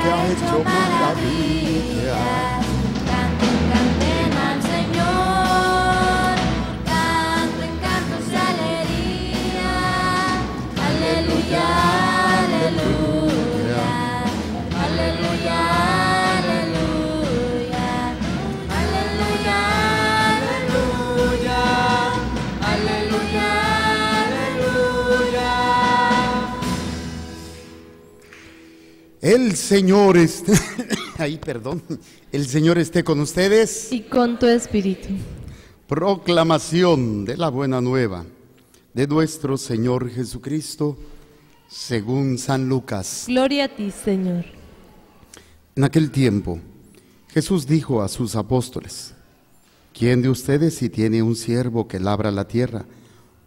que ha hecho maravillas. Canten, canten al Señor, canten cantos de alegría. Aleluya, aleluya, aleluya, aleluya, aleluya, aleluya, aleluya. El Señor esté, el Señor esté con ustedes. Y con tu espíritu. Proclamación de la buena nueva de nuestro Señor Jesucristo según San Lucas. Gloria a ti, Señor. En aquel tiempo, Jesús dijo a sus apóstoles: ¿Quién de ustedes, si tiene un siervo que labra la tierra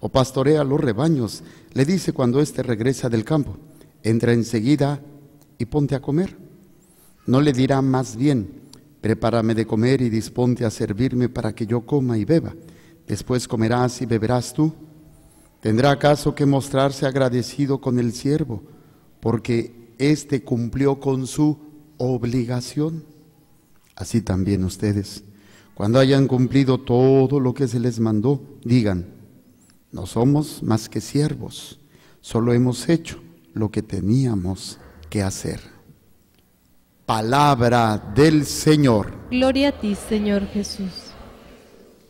o pastorea los rebaños, le dice cuando éste regresa del campo: entra enseguida y ponte a comer? ¿No le dirá más bien: prepárame de comer y disponte a servirme para que yo coma y beba? Después comerás y beberás tú. ¿Tendrá acaso que mostrarse agradecido con el siervo porque éste cumplió con su obligación? Así también ustedes, cuando hayan cumplido todo lo que se les mandó, digan: no somos más que siervos, solo hemos hecho lo que teníamos que hacer. Palabra del Señor. Gloria a ti, Señor Jesús.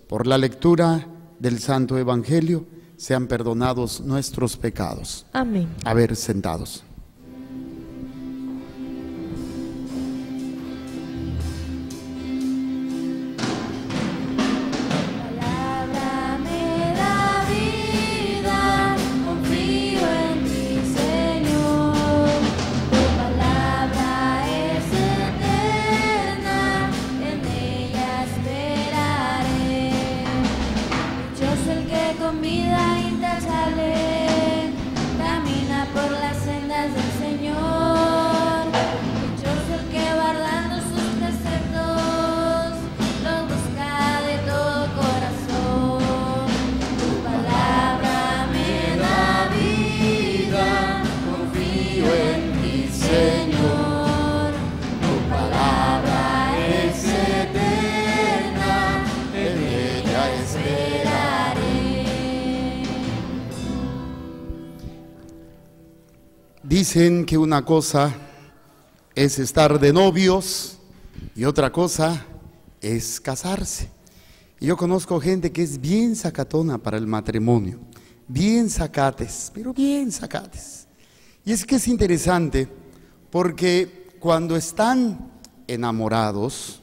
Por la lectura del Santo Evangelio sean perdonados nuestros pecados. Amén. A ver, sentados. Palabra me da vida, confío en ti, Señor. Tu palabra es eterna, en ella esperaré. Dichoso el que con vida intachable camina por las sendas del Señor. Dichoso el que guardando sus preceptos los busca de todo corazón. Tu palabra me da vida, confío en ti, Señor. Tu palabra es eterna, en ella esperaré. Dicen que una cosa es estar de novios y otra cosa es casarse. Y yo conozco gente que es bien sacatona para el matrimonio, bien sacates, pero bien sacates. Y es que es interesante porque cuando están enamorados,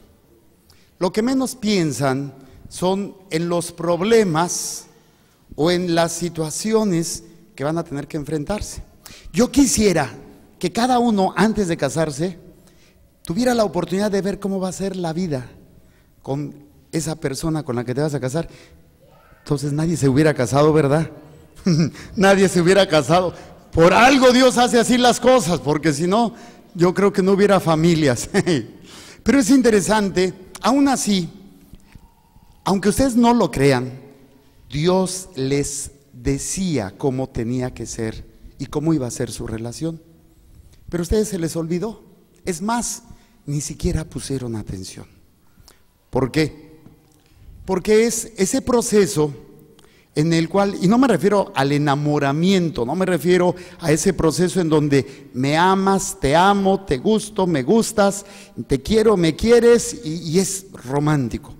lo que menos piensan son en los problemas o en las situaciones que van a tener que enfrentarse. Yo quisiera que cada uno, antes de casarse, tuviera la oportunidad de ver cómo va a ser la vida con esa persona con la que te vas a casar. Entonces nadie se hubiera casado, ¿verdad? Nadie se hubiera casado. Por algo Dios hace así las cosas, porque si no, yo creo que no hubiera familias. Pero es interesante, aún así, aunque ustedes no lo crean, Dios les decía cómo tenía que ser y cómo iba a ser su relación. Pero a ustedes se les olvidó. Es más, ni siquiera pusieron atención. ¿Por qué? Porque es ese proceso en el cual, y no me refiero al enamoramiento, no me refiero a ese proceso en donde me amas, te amo, te gusto, me gustas, te quiero, me quieres, y es romántico.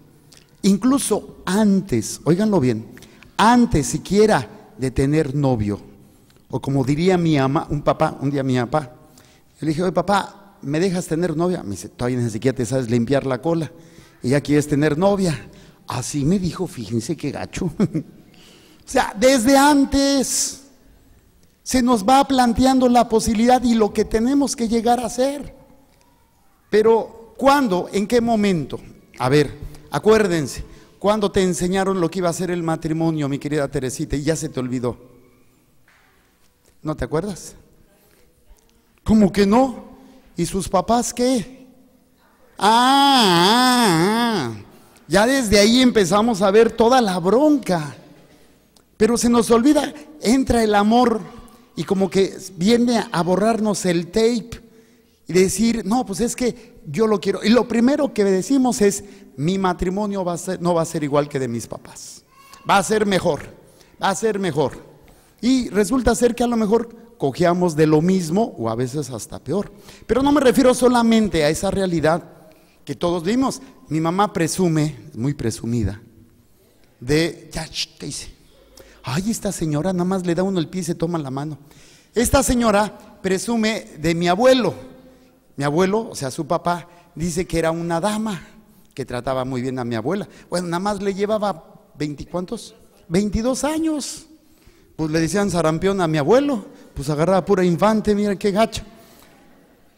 Incluso antes, óiganlo bien, antes siquiera de tener novio, o como diría mi mamá, un día mi papá, le dije: oye papá, ¿me dejas tener novia? Me dice: todavía ni siquiera te sabes limpiar la cola y ya quieres tener novia. Así me dijo, fíjense qué gacho. O sea, desde antes se nos va planteando la posibilidad y lo que tenemos que llegar a hacer. Pero ¿cuándo? ¿En qué momento? A ver, acuérdense, ¿cuándo te enseñaron lo que iba a ser el matrimonio, mi querida Teresita, y ya se te olvidó? ¿No te acuerdas? ¿Cómo que no? ¿Y sus papás qué? Ya desde ahí empezamos a ver toda la bronca. Pero se nos olvida, entra el amor y como que viene a borrarnos el tape y decir, no, pues es que yo lo quiero. Y lo primero que decimos es, mi matrimonio no va a ser igual que de mis papás, va a ser mejor, va a ser mejor. Y resulta ser que a lo mejor cojeamos de lo mismo o a veces hasta peor. Pero no me refiero solamente a esa realidad que todos vimos. Mi mamá presume, muy presumida, de, ya, ¿qué hice? Ay, esta señora nada más le da uno el pie y se toma la mano. Esta señora presume de mi abuelo. Mi abuelo, o sea, su papá, dice que era una dama, que trataba muy bien a mi abuela. Bueno, nada más le llevaba 20, ¿cuántos? 22 años. Pues le decían sarampión a mi abuelo, pues agarraba pura infante, mira qué gacho.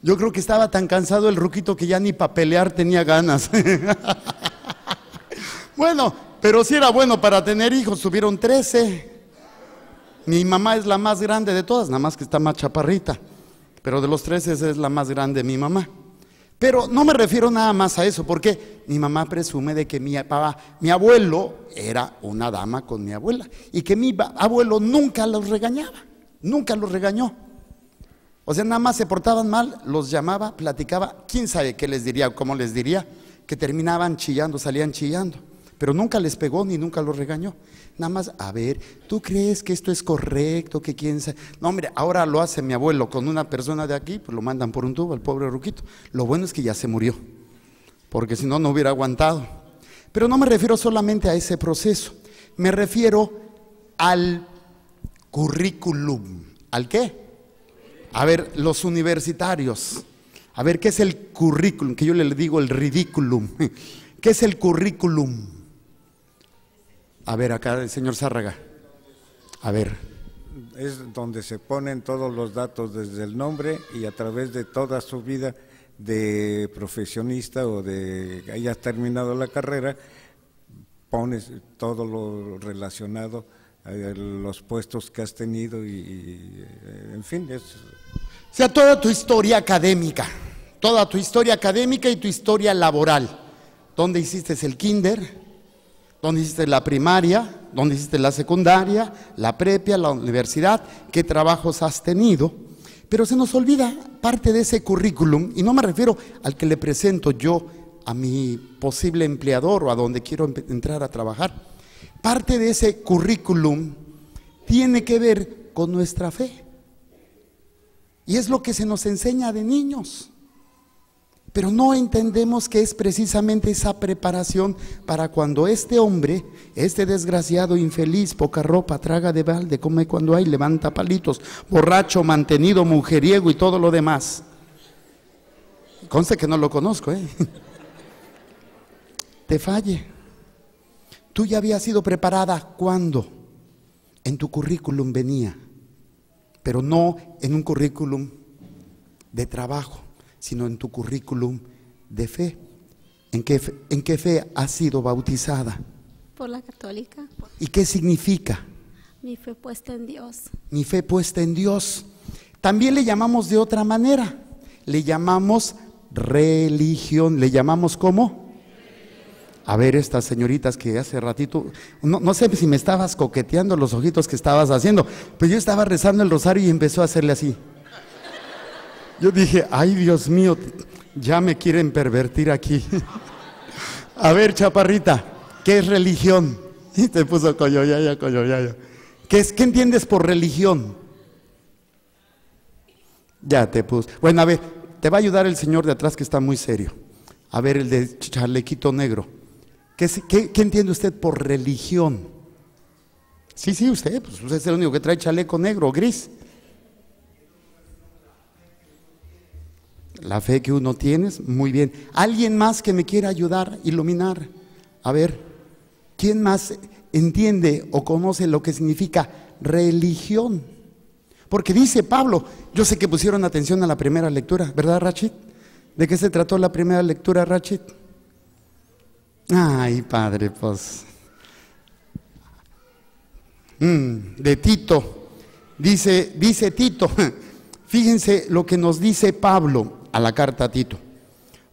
Yo creo que estaba tan cansado el ruquito que ya ni para pelear tenía ganas. Bueno, pero sí era bueno para tener hijos, tuvieron 13. Mi mamá es la más grande de todas, nada más que está más chaparrita, pero de los 13 es la más grande mi mamá. Pero no me refiero nada más a eso, porque mi mamá presume de que mi abuelo era una dama con mi abuela y que mi abuelo nunca los regañaba, nunca los regañó. O sea, nada más se portaban mal, los llamaba, platicaba, quién sabe qué les diría o cómo les diría, que terminaban chillando, salían chillando, pero nunca les pegó ni nunca los regañó. Nada más, a ver, ¿tú crees que esto es correcto? Que quién sabe. No, hombre, ahora lo hace mi abuelo con una persona de aquí, pues lo mandan por un tubo al pobre ruquito. Lo bueno es que ya se murió, porque si no, no hubiera aguantado. Pero no me refiero solamente a ese proceso, me refiero al currículum. ¿Al qué? A ver, los universitarios, a ver, ¿qué es el currículum? Que yo le digo el ridiculum. ¿Qué es el currículum? A ver, acá el señor Zárraga. A ver. Es donde se ponen todos los datos desde el nombre y a través de toda su vida de profesionista o de que hayas terminado la carrera, pones todo lo relacionado a los puestos que has tenido y en fin, es... O sea, toda tu historia académica, toda tu historia académica y tu historia laboral. ¿Dónde hiciste el kinder? ¿Dónde hiciste la primaria? ¿Dónde hiciste la secundaria? ¿La prepa? ¿La universidad? ¿Qué trabajos has tenido? Pero se nos olvida parte de ese currículum, y no me refiero al que le presento yo a mi posible empleador o a donde quiero entrar a trabajar. Parte de ese currículum tiene que ver con nuestra fe. Y es lo que se nos enseña de niños. Pero no entendemos que es precisamente esa preparación para cuando este hombre, este desgraciado, infeliz, poca ropa, traga de balde, come cuando hay, levanta palitos, borracho, mantenido, mujeriego y todo lo demás. Conste que no lo conozco, te falle. Tú ya habías sido preparada, ¿cuándo? En tu currículum venía, pero no en un currículum de trabajo, sino en tu currículum de fe. ¿En qué fe has sido bautizada? Por la católica. ¿Y qué significa? Mi fe puesta en Dios. Mi fe puesta en Dios. También le llamamos de otra manera, le llamamos religión. ¿Le llamamos cómo? A ver, estas señoritas que hace ratito, no sé si me estabas coqueteando los ojitos que estabas haciendo, pero yo estaba rezando el rosario y empezó a hacerle así. Yo dije, ay Dios mío, ya me quieren pervertir aquí. A ver, chaparrita, ¿qué es religión? Y te puso coyoyaya. ¿Qué entiendes por religión? Ya te puso. Bueno, a ver, te va a ayudar el señor de atrás que está muy serio. A ver, el de chalequito negro. ¿Qué entiende usted por religión? Sí, usted, pues usted es el único que trae chaleco negro o gris. La fe que uno tiene, muy bien. ¿Alguien más que me quiera ayudar, iluminar? A ver, ¿quién más entiende o conoce lo que significa religión? Porque dice Pablo, yo sé que pusieron atención a la primera lectura, ¿verdad, Rachid? ¿De qué se trató la primera lectura, Rachid? Ay, padre, pues. De Tito. Dice Tito, fíjense lo que nos dice Pablo a la carta a Tito.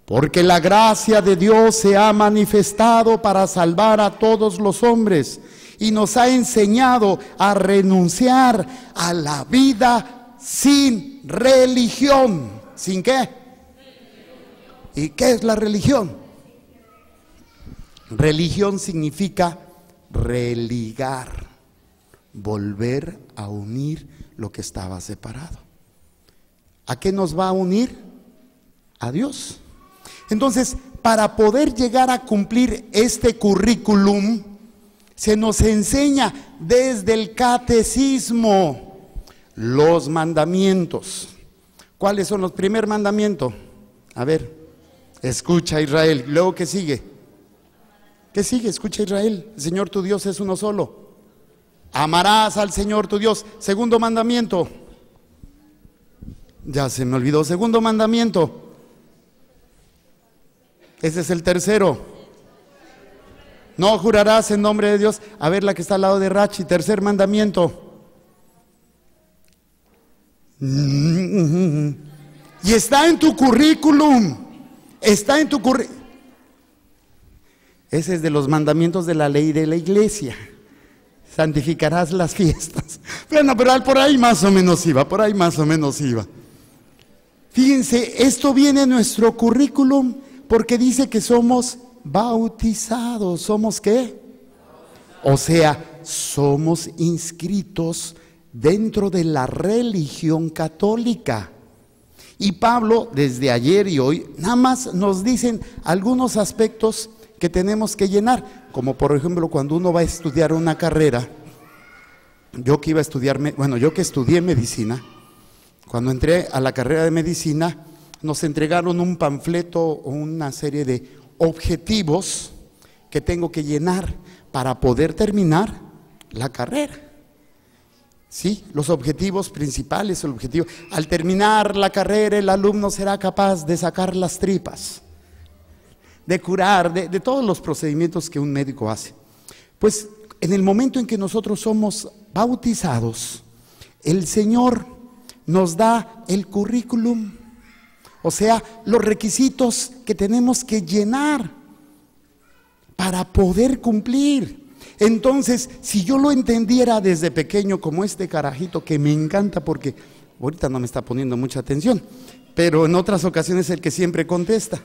Porque la gracia de Dios se ha manifestado para salvar a todos los hombres y nos ha enseñado a renunciar a la vida sin religión. ¿Sin qué? ¿Y qué es la religión? Religión significa religar, volver a unir lo que estaba separado. ¿A qué nos va a unir? A Dios. Entonces, para poder llegar a cumplir este currículum, se nos enseña desde el catecismo los mandamientos. ¿Cuáles son los primeros mandamientos? A ver, escucha Israel. Luego, ¿qué sigue? ¿Qué sigue? Escucha Israel. El Señor tu Dios es uno solo. Amarás al Señor tu Dios. Segundo mandamiento. Ya se me olvidó. Segundo mandamiento. Ese es el tercero. No jurarás en nombre de Dios. A ver, la que está al lado de Rachi. Tercer mandamiento. Y está en tu currículum. Está en tu currículum. Ese es de los mandamientos de la ley de la iglesia. Santificarás las fiestas. Bueno, pero por ahí más o menos iba. Por ahí más o menos iba. Fíjense, esto viene en nuestro currículum porque dice que somos bautizados. ¿Somos qué? O sea, somos inscritos dentro de la religión católica. Y Pablo, desde ayer y hoy, nada más nos dicen algunos aspectos que tenemos que llenar, como por ejemplo cuando uno va a estudiar una carrera. Yo que iba a estudiar, bueno, yo que estudié medicina, cuando entré a la carrera de medicina, nos entregaron un panfleto o una serie de objetivos que tengo que llenar para poder terminar la carrera. Sí, los objetivos principales, el objetivo. Al terminar la carrera, el alumno será capaz de sacar las tripas, de curar, de todos los procedimientos que un médico hace. Pues en el momento en que nosotros somos bautizados, el Señor nos da el currículum, o sea, los requisitos que tenemos que llenar para poder cumplir. Entonces, si yo lo entendiera desde pequeño como este carajito que me encanta, porque ahorita no me está poniendo mucha atención, pero en otras ocasiones el que siempre contesta.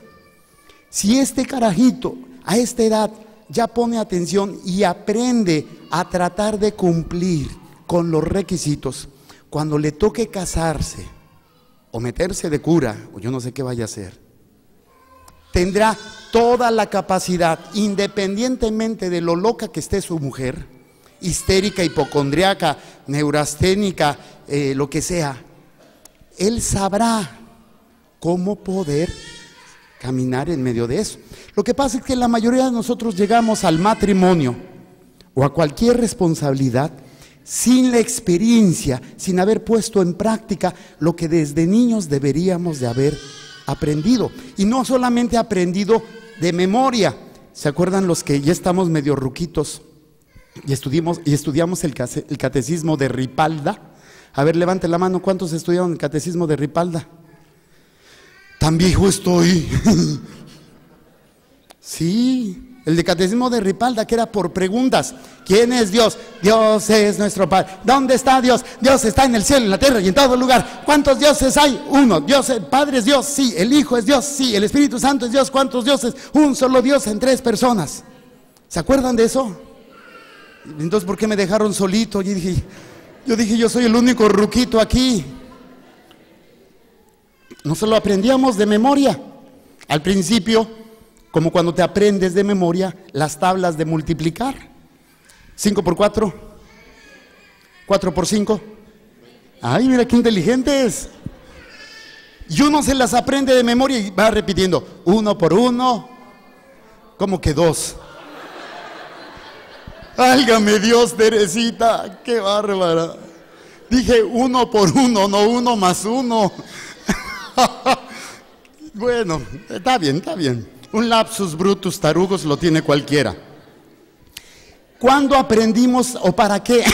Si este carajito a esta edad ya pone atención y aprende a tratar de cumplir con los requisitos, cuando le toque casarse o meterse de cura, o yo no sé qué vaya a hacer, tendrá toda la capacidad, independientemente de lo loca que esté su mujer, histérica, hipocondriaca, neurasténica, lo que sea, él sabrá cómo poder caminar en medio de eso. Lo que pasa es que la mayoría de nosotros llegamos al matrimonio o a cualquier responsabilidad sin la experiencia, sin haber puesto en práctica lo que desde niños deberíamos de haber aprendido. Y no solamente aprendido de memoria. ¿Se acuerdan los que ya estamos medio ruquitos y estudiamos el catecismo de Ripalda? A ver, levante la mano, ¿cuántos estudiaron el catecismo de Ripalda? Tan viejo estoy. Sí, el de catecismo de Ripalda, que era por preguntas. ¿Quién es Dios? Dios es nuestro Padre. ¿Dónde está Dios? Dios está en el cielo, en la tierra y en todo lugar. ¿Cuántos dioses hay? Uno. Dios, el Padre es Dios, sí. El Hijo es Dios, sí. El Espíritu Santo es Dios. ¿Cuántos dioses? Un solo Dios en 3 personas. ¿Se acuerdan de eso? Entonces, ¿por qué me dejaron solito? Yo dije, yo soy el único ruquito aquí. No solo aprendíamos de memoria. Al principio, como cuando te aprendes de memoria las tablas de multiplicar. 5 por 4, 4 por 5. Ay, mira qué inteligentes. Y uno se las aprende de memoria y va repitiendo 1 por 1, como que 2. Válgame Dios, Teresita, qué bárbara. Dije 1 por 1, no 1 más 1. Bueno, está bien, está bien. Un lapsus brutus tarugos lo tiene cualquiera. ¿Cuándo aprendimos o para qué?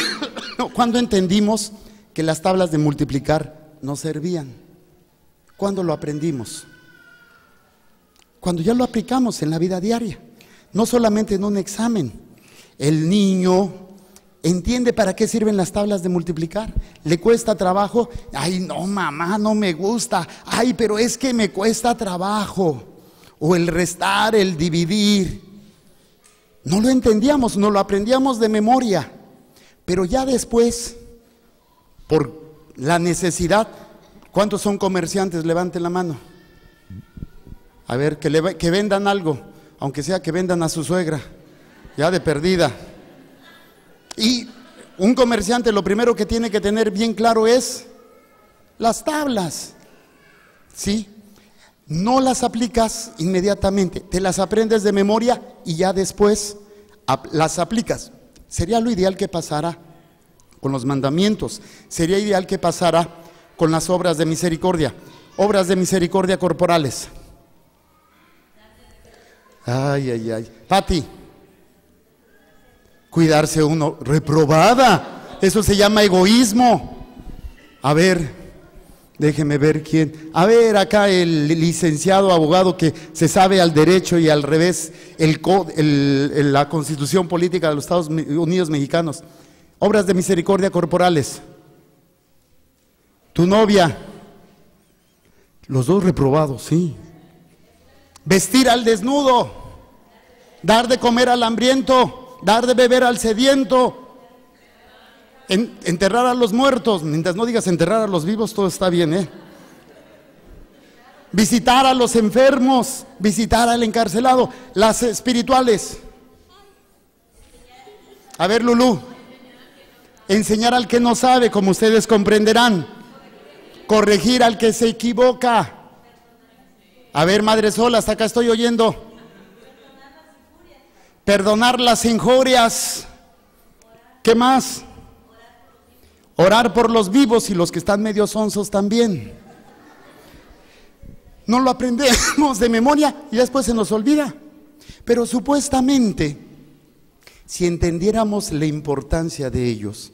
¿Cuándo entendimos que las tablas de multiplicar no servían? ¿Cuándo lo aprendimos? Cuando ya lo aplicamos en la vida diaria, no solamente en un examen. El niño entiende para qué sirven las tablas de multiplicar. ¿Le cuesta trabajo? Ay, no, mamá, no me gusta. Ay, pero es que me cuesta trabajo. o el restar, el dividir. No lo entendíamos, no lo aprendíamos de memoria, pero ya después, por la necesidad. ¿Cuántos son comerciantes? Levanten la mano. A ver, que vendan algo, aunque sea que vendan a su suegra, ya de perdida. Y un comerciante lo primero que tiene que tener bien claro es las tablas, ¿sí? No las aplicas inmediatamente, te las aprendes de memoria y ya después las aplicas. Sería lo ideal que pasara con los mandamientos, sería ideal que pasara con las obras de misericordia corporales. Ay, ay, ay. Pati, cuidarse uno, reprobada, eso se llama egoísmo. A ver, déjeme ver quién. A ver, acá el licenciado abogado que se sabe al derecho y al revés la Constitución Política de los Estados Unidos Mexicanos. Obras de misericordia corporales. Tu novia, los dos reprobados, sí. Vestir al desnudo, dar de comer al hambriento, dar de beber al sediento, enterrar a los muertos. Mientras no digas enterrar a los vivos, todo está bien, Visitar a los enfermos, visitar al encarcelado. Las espirituales. A ver, Lulú, enseñar al que no sabe, como ustedes comprenderán. Corregir al que se equivoca. A ver, madre sola, hasta acá estoy oyendo. Perdonar las injurias. ¿Qué más? Orar por los vivos y los que están medio sonsos también. No lo aprendemos de memoria y después se nos olvida. Pero supuestamente, si entendiéramos la importancia de ellos,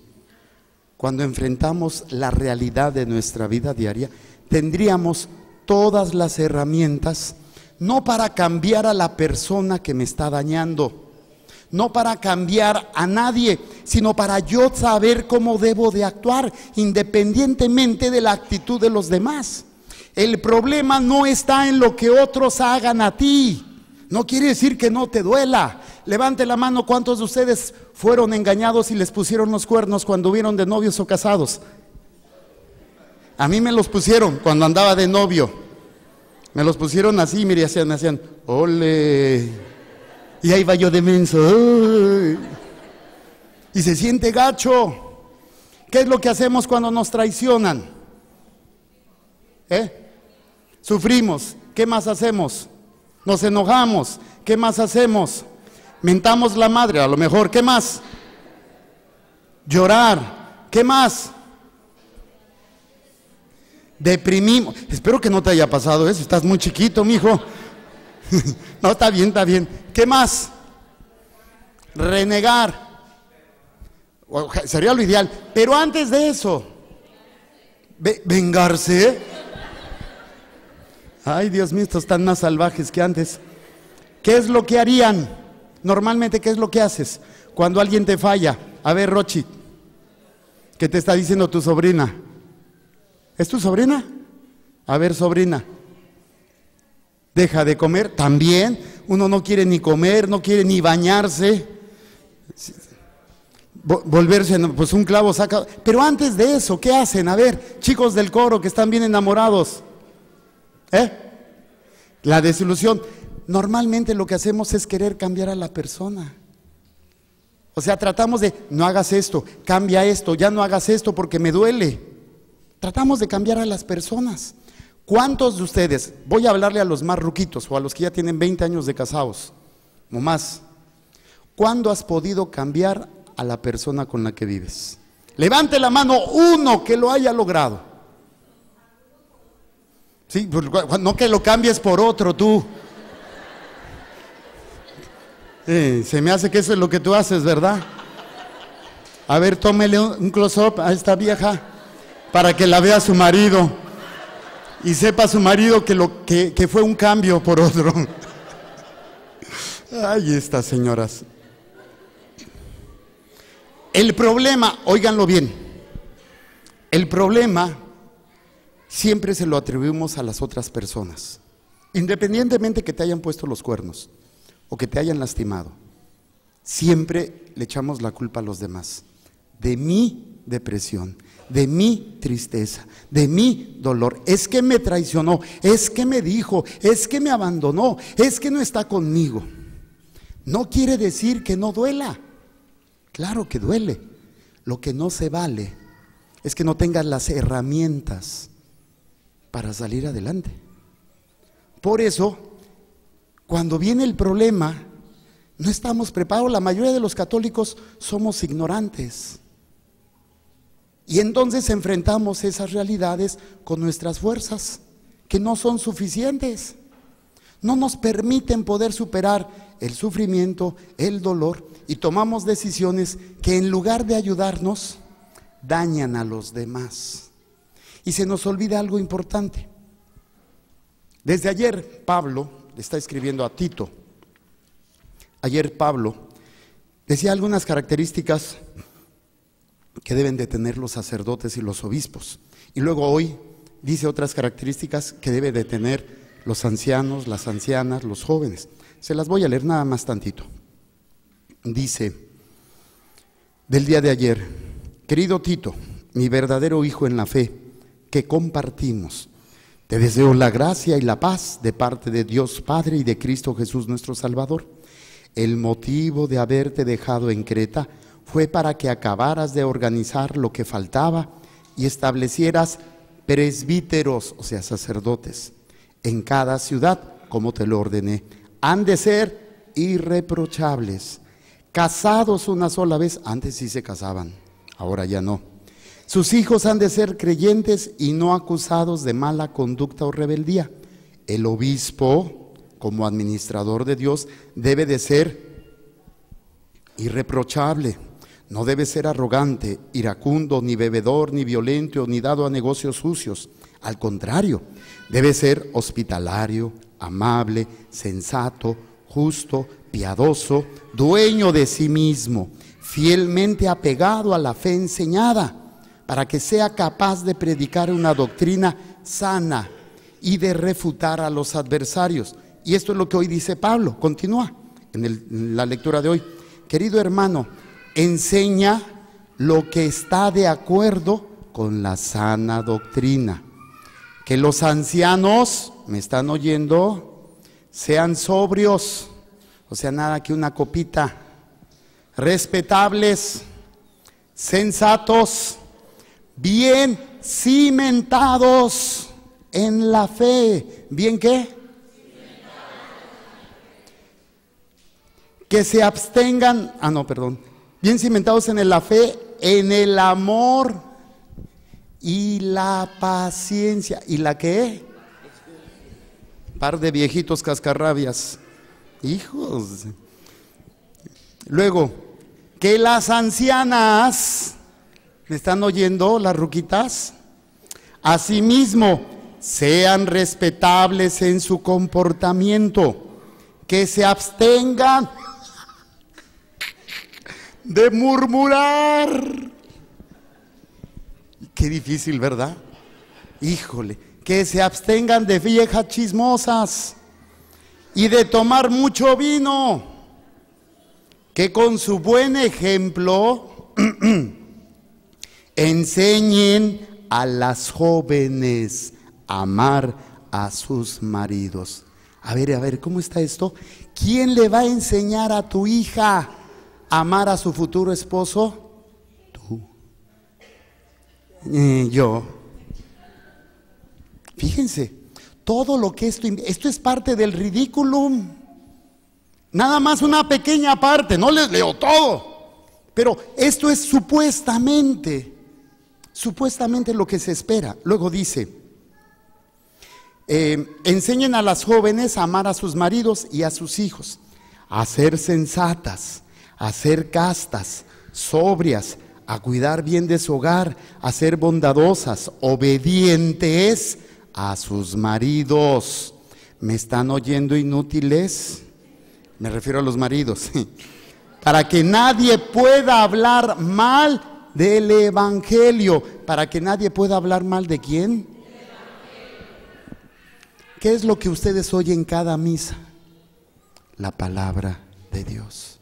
cuando enfrentamos la realidad de nuestra vida diaria, tendríamos todas las herramientas, no para cambiar a la persona que me está dañando, no para cambiar a nadie, sino para yo saber cómo debo de actuar, independientemente de la actitud de los demás. El problema no está en lo que otros hagan a ti. No quiere decir que no te duela. Levante la mano, ¿cuántos de ustedes fueron engañados y les pusieron los cuernos cuando hubieron de novios o casados? A mí me los pusieron cuando andaba de novio. Me los pusieron así, mire, hacían, ole. Y ahí va yo de menso. ¡Ay! Y se siente gacho. ¿Qué es lo que hacemos cuando nos traicionan? Sufrimos. ¿Qué más hacemos? Nos enojamos. ¿Qué más hacemos? Mentamos la madre, a lo mejor. ¿Qué más? Llorar. ¿Qué más? Deprimimos. Espero que no te haya pasado eso. Estás muy chiquito, mijo. No, está bien, está bien. ¿Qué más? Renegar. Sería lo ideal. Pero antes de eso, vengarse. Ay, Dios mío, estos están más salvajes que antes. ¿Qué es lo que harían? Normalmente, ¿qué es lo que haces cuando alguien te falla? A ver, Rochi, ¿qué te está diciendo tu sobrina? ¿Es tu sobrina? A ver, sobrina, deja de comer. También uno no quiere ni comer, no quiere ni bañarse. Volverse, pues un clavo saca. Pero antes de eso, ¿qué hacen? A ver, chicos del coro que están bien enamorados. La desilusión. Normalmente lo que hacemos es querer cambiar a la persona. O sea, tratamos de, no hagas esto, cambia esto, ya no hagas esto porque me duele. Tratamos de cambiar a las personas. ¿Cuántos de ustedes, voy a hablarle a los más ruquitos o a los que ya tienen 20 años de casados o más, ¿cuándo has podido cambiar a la persona con la que vives? Levante la mano uno que lo haya logrado. Sí, no que lo cambies por otro tú. Se me hace que eso es lo que tú haces, ¿verdad? A ver, tómele un close-up a esta vieja para que la vea su marido y sepa su marido que fue un cambio por otro. Ay, estas señoras. El problema, óiganlo bien, el problema siempre se lo atribuimos a las otras personas. Independientemente que te hayan puesto los cuernos o que te hayan lastimado, siempre le echamos la culpa a los demás. De mi depresión, de mi tristeza, de mi dolor. Es que me traicionó, es que me dijo, es que me abandonó, es que no está conmigo. No quiere decir que no duela. Claro que duele. Lo que no se vale es que no tengas las herramientas para salir adelante. Por eso, cuando viene el problema, no estamos preparados. La mayoría de los católicos somos ignorantes. Y entonces enfrentamos esas realidades con nuestras fuerzas, que no son suficientes. No nos permiten poder superar el sufrimiento, el dolor, y tomamos decisiones que en lugar de ayudarnos, dañan a los demás. Y se nos olvida algo importante. Desde ayer Pablo le está escribiendo a Tito. Ayer Pablo decía algunas características que deben de tener los sacerdotes y los obispos. Y luego hoy dice otras características que deben de tener los ancianos, las ancianas, los jóvenes. Se las voy a leer nada más tantito. Dice, del día de ayer: querido Tito, mi verdadero hijo en la fe, que compartimos, te deseo la gracia y la paz de parte de Dios Padre y de Cristo Jesús nuestro Salvador. El motivo de haberte dejado en Creta fue para que acabaras de organizar lo que faltaba y establecieras presbíteros, o sea, sacerdotes, en cada ciudad, como te lo ordené. Han de ser irreprochables, casados una sola vez. Antes sí se casaban, ahora ya no. Sus hijos han de ser creyentes y no acusados de mala conducta o rebeldía. El obispo, como administrador de Dios, debe de ser irreprochable. No debe ser arrogante, iracundo, ni bebedor, ni violento, ni dado a negocios sucios. Al contrario, debe ser hospitalario, amable, sensato, justo, piadoso, dueño de sí mismo, fielmente apegado a la fe enseñada, para que sea capaz de predicar una doctrina sana y de refutar a los adversarios. Y esto es lo que hoy dice Pablo. Continúa en la lectura de hoy. Querido hermano, enseña lo que está de acuerdo con la sana doctrina. Que los ancianos, ¿me están oyendo?, sean sobrios, o sea, nada que una copita, respetables, sensatos, bien cimentados en la fe. ¿Bien qué? Que se abstengan, bien cimentados en la fe, en el amor y la paciencia. ¿Y la qué? Par de viejitos cascarrabias, hijos. Luego, que las ancianas, ¿me están oyendo las ruquitas? Asimismo, sean respetables en su comportamiento, que se abstengan de murmurar. Qué difícil, ¿verdad? Híjole, que se abstengan de viejas chismosas y de tomar mucho vino, que con su buen ejemplo enseñen a las jóvenes a amar a sus maridos. A ver, ¿cómo está esto? ¿Quién le va a enseñar a tu hija a amar a su futuro esposo? Tú. Yo. Fíjense, todo lo que esto es parte del ridículum. Nada más una pequeña parte, no les leo todo, pero esto es supuestamente lo que se espera. Luego dice, enseñen a las jóvenes a amar a sus maridos y a sus hijos, a ser sensatas, a ser castas, sobrias, a cuidar bien de su hogar, a ser bondadosas, obedientes a sus maridos. ¿Me están oyendo, inútiles? Me refiero a los maridos. Para que nadie pueda hablar mal del evangelio. ¿Para que nadie pueda hablar mal de quién? ¿qué es lo que ustedes oyen cada misa? La palabra de Dios.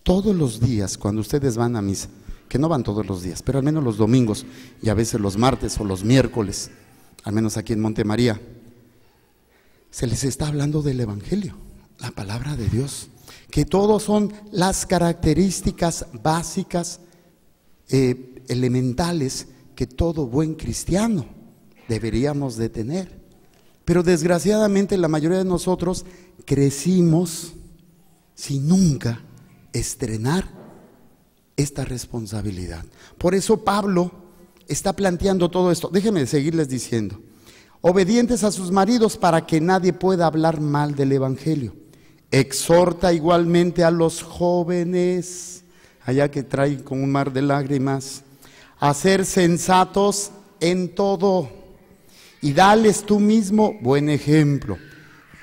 Todos los días cuando ustedes van a misa, que no van todos los días, pero al menos los domingos y a veces los martes o los miércoles, al menos aquí en Montemaría, se les está hablando del Evangelio, la palabra de Dios, que todos son las características básicas, elementales, que todo buen cristiano deberíamos de tener. Pero desgraciadamente la mayoría de nosotros crecimos sin nunca estrenar esta responsabilidad. Por eso Pablo está planteando todo esto. Déjenme seguirles diciendo: obedientes a sus maridos para que nadie pueda hablar mal del Evangelio. Exhorta igualmente a los jóvenes, allá que traen con un mar de lágrimas, a ser sensatos en todo, y dales tú mismo buen ejemplo.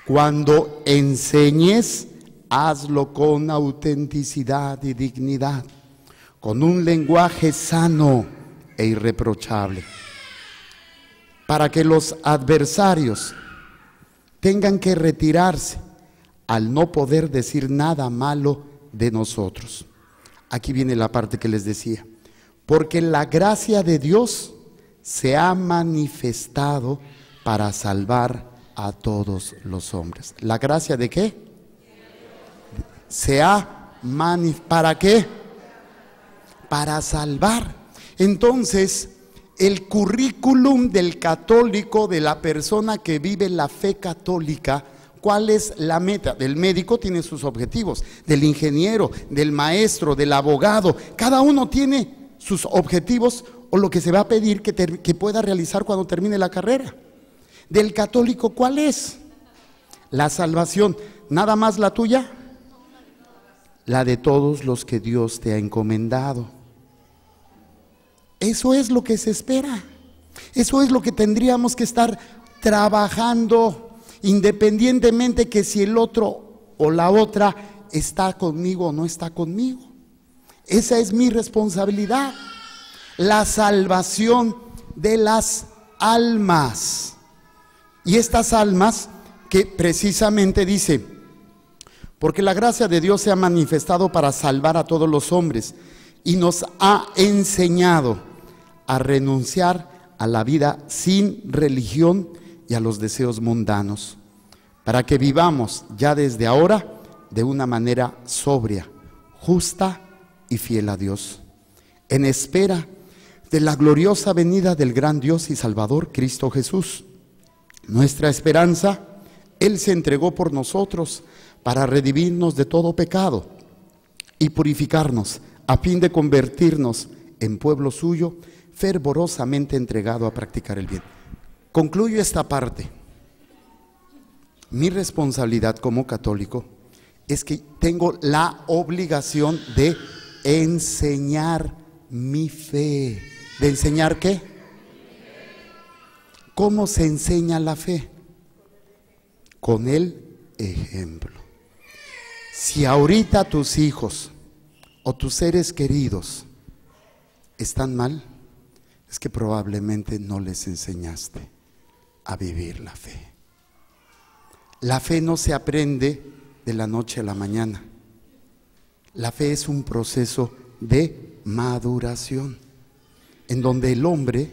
Cuando enseñes, hazlo con autenticidad y dignidad, con un lenguaje sano e irreprochable, para que los adversarios tengan que retirarse al no poder decir nada malo de nosotros. Aquí viene la parte que les decía: porque la gracia de Dios se ha manifestado para salvar a todos los hombres. ¿La gracia de qué? Se ha manifestado. ¿Para qué? Para salvar. Entonces, el currículum del católico, de la persona que vive la fe católica, ¿cuál es la meta? Del médico tiene sus objetivos, del ingeniero, del maestro, del abogado. Cada uno tiene sus objetivos o lo que se va a pedir que pueda realizar cuando termine la carrera. Del católico, ¿cuál es? La salvación. ¿Nada más la tuya? La de todos los que Dios te ha encomendado. Eso es lo que se espera. Eso es lo que tendríamos que estar trabajando, independientemente que si el otro o la otra está conmigo o no está conmigo. Esa es mi responsabilidad. La salvación de las almas. Y estas almas que precisamente dice: porque la gracia de Dios se ha manifestado para salvar a todos los hombres, y nos ha enseñado a renunciar a la vida sin religión y a los deseos mundanos, para que vivamos ya desde ahora de una manera sobria, justa y fiel a Dios, en espera de la gloriosa venida del gran Dios y Salvador, Cristo Jesús. Nuestra esperanza, Él se entregó por nosotros para redimirnos de todo pecado y purificarnos, a fin de convertirnos en pueblo suyo, fervorosamente entregado a practicar el bien. Concluyo esta parte. Mi responsabilidad como católico es que tengo la obligación de enseñar mi fe. ¿De enseñar qué? ¿Cómo se enseña la fe? Con el ejemplo. Si ahorita tus hijos o tus seres queridos están mal, es que probablemente no les enseñaste a vivir la fe. La fe no se aprende de la noche a la mañana. La fe es un proceso de maduración, en donde el hombre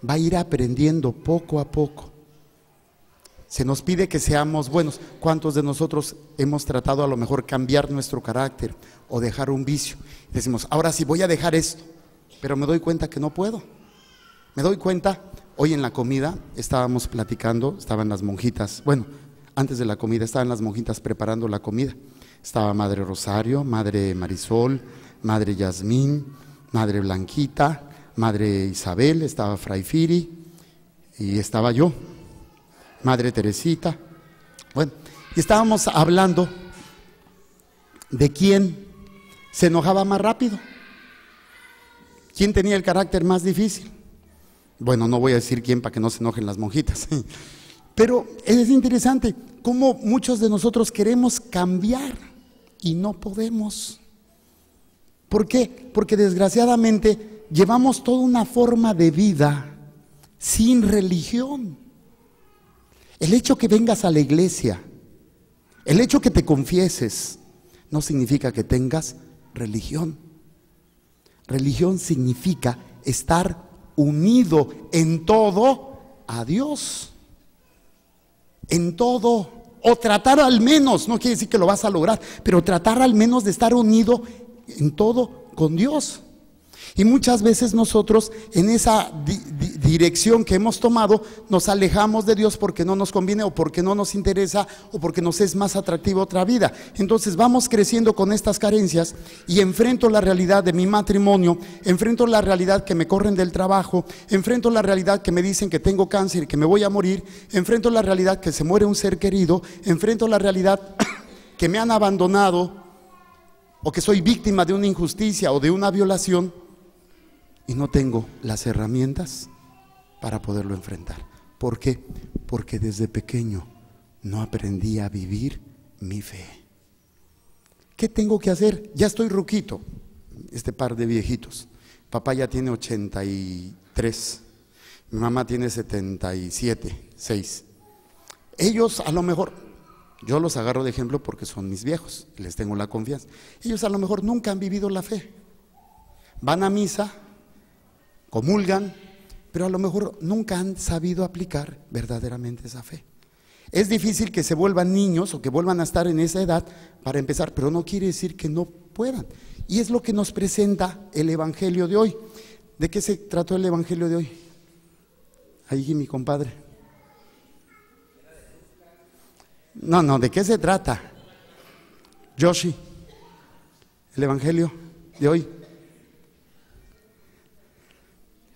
va a ir aprendiendo poco a poco. Se nos pide que seamos buenos. ¿Cuántos de nosotros hemos tratado a lo mejor cambiar nuestro carácter o dejar un vicio? Decimos, ahora sí voy a dejar esto, pero me doy cuenta que no puedo. Me doy cuenta, hoy en la comida estábamos platicando, estaban las monjitas, bueno, antes de la comida estaban las monjitas preparando la comida. Estaba Madre Rosario, Madre Marisol, Madre Yasmín, Madre Blanquita, Madre Isabel, estaba Fray Firi y estaba yo, Madre Teresita. Bueno, y estábamos hablando de quién se enojaba más rápido, quién tenía el carácter más difícil. Bueno, no voy a decir quién para que no se enojen las monjitas, pero es interesante cómo muchos de nosotros queremos cambiar y no podemos. ¿Por qué? Porque desgraciadamente llevamos toda una forma de vida sin religión. El hecho que vengas a la iglesia, el hecho que te confieses, no significa que tengas religión. Religión significa estar unido en todo a Dios. En todo. O tratar al menos, no quiere decir que lo vas a lograr, pero tratar al menos de estar unido en todo con Dios. Y muchas veces nosotros en esa dirección que hemos tomado nos alejamos de Dios porque no nos conviene o porque no nos interesa o porque nos es más atractiva otra vida. Entonces vamos creciendo con estas carencias y enfrento la realidad de mi matrimonio, enfrento la realidad que me corren del trabajo, enfrento la realidad que me dicen que tengo cáncer y que me voy a morir, enfrento la realidad que se muere un ser querido, enfrento la realidad que me han abandonado o que soy víctima de una injusticia o de una violación. Y no tengo las herramientas para poderlo enfrentar. ¿Por qué? Porque desde pequeño no aprendí a vivir mi fe. ¿Qué tengo que hacer? Ya estoy ruquito, este par de viejitos. Papá ya tiene 83, mi mamá tiene 77, 6. Ellos a lo mejor, yo los agarro de ejemplo porque son mis viejos, les tengo la confianza. Ellos a lo mejor nunca han vivido la fe. Van a misa, comulgan, pero a lo mejor nunca han sabido aplicar verdaderamente esa fe. Es difícil que se vuelvan niños o que vuelvan a estar en esa edad para empezar, pero no quiere decir que no puedan. Y es lo que nos presenta el Evangelio de hoy. ¿De qué se trató el Evangelio de hoy? Ahí mi compadre. No, ¿de qué se trata? Yoshi, el Evangelio de hoy.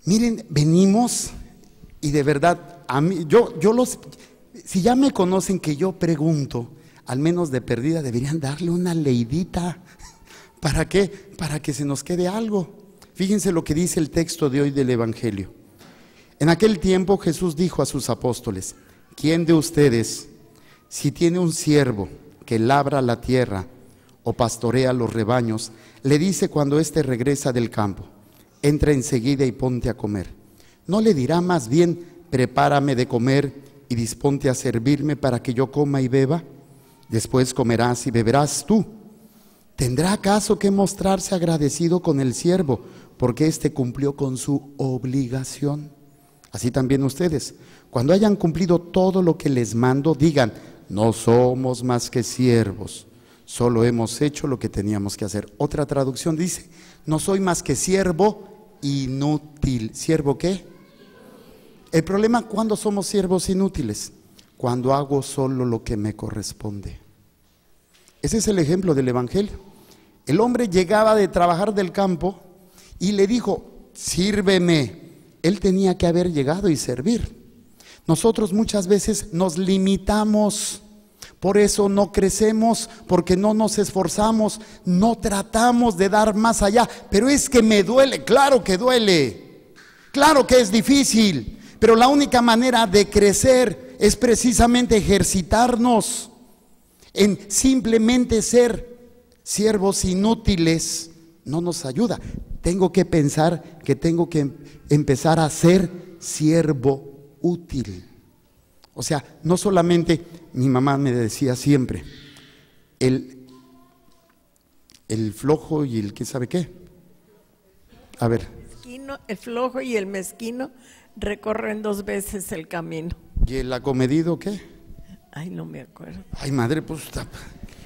Miren, venimos y de verdad, a mí, si ya me conocen que yo pregunto, al menos de perdida, deberían darle una leidita. ¿Para qué? Para que se nos quede algo. Fíjense lo que dice el texto de hoy del Evangelio. En aquel tiempo Jesús dijo a sus apóstoles: ¿quién de ustedes, si tiene un siervo que labra la tierra o pastorea los rebaños, le dice cuando éste regresa del campo: entra enseguida y ponte a comer? ¿No le dirá más bien: prepárame de comer y disponte a servirme para que yo coma y beba? Después comerás y beberás tú. ¿Tendrá acaso que mostrarse agradecido con el siervo porque éste cumplió con su obligación? Así también ustedes, cuando hayan cumplido todo lo que les mando, digan: no somos más que siervos, solo hemos hecho lo que teníamos que hacer. Otra traducción dice: no soy más que siervo inútil. ¿Siervo qué? El problema, ¿cuándo somos siervos inútiles? Cuando hago solo lo que me corresponde. Ese es el ejemplo del Evangelio. El hombre llegaba de trabajar del campo y le dijo: sírveme. Él tenía que haber llegado y servir. Nosotros muchas veces nos limitamos. Por eso no crecemos, porque no nos esforzamos, no tratamos de dar más allá. Pero es que me duele, claro que duele, claro que es difícil, pero la única manera de crecer es precisamente ejercitarnos en simplemente ser siervos inútiles. No nos ayuda. Tengo que pensar que tengo que empezar a ser siervo útil. O sea, no solamente, mi mamá me decía siempre, el flojo y el que sabe qué. A ver. El flojo y el mezquino recorren 2 veces el camino. ¿Y el acomedido qué? Ay, no me acuerdo. Ay, madre, pues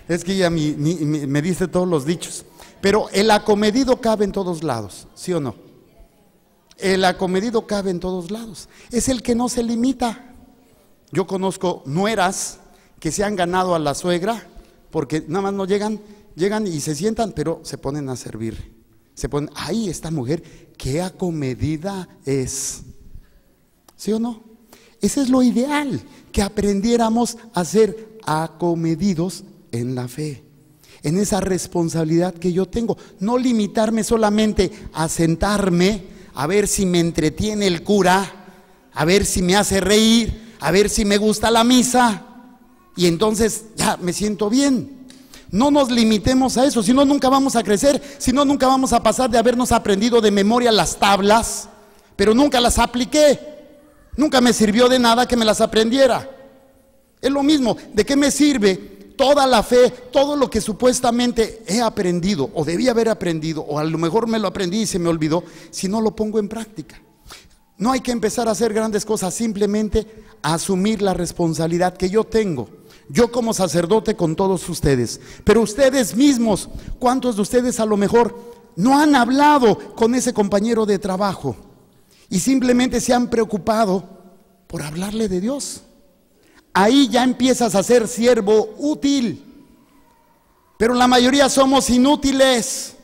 es que ella me dice todos los dichos. Pero el acomedido cabe en todos lados, ¿sí o no? El acomedido cabe en todos lados. Es el que no se limita. Yo conozco nueras que se han ganado a la suegra porque nada más no llegan y se sientan, pero se ponen a servir. Se ponen, ay, esta mujer, qué acomedida es. ¿Sí o no? Ese es lo ideal, que aprendiéramos a ser acomedidos en la fe, en esa responsabilidad que yo tengo. No limitarme solamente a sentarme a ver si me entretiene el cura, a ver si me hace reír, a ver si me gusta la misa y entonces ya me siento bien. No nos limitemos a eso, si no nunca vamos a crecer, si no nunca vamos a pasar de habernos aprendido de memoria las tablas, pero nunca las apliqué, nunca me sirvió de nada que me las aprendiera. Es lo mismo, ¿de qué me sirve toda la fe, todo lo que supuestamente he aprendido o debía haber aprendido, o a lo mejor me lo aprendí y se me olvidó, si no lo pongo en práctica? No hay que empezar a hacer grandes cosas, simplemente asumir la responsabilidad que yo tengo, yo como sacerdote con todos ustedes. Pero ustedes mismos, ¿cuántos de ustedes a lo mejor no han hablado con ese compañero de trabajo y simplemente se han preocupado por hablarle de Dios? Ahí ya empiezas a ser siervo útil. Pero la mayoría somos inútiles,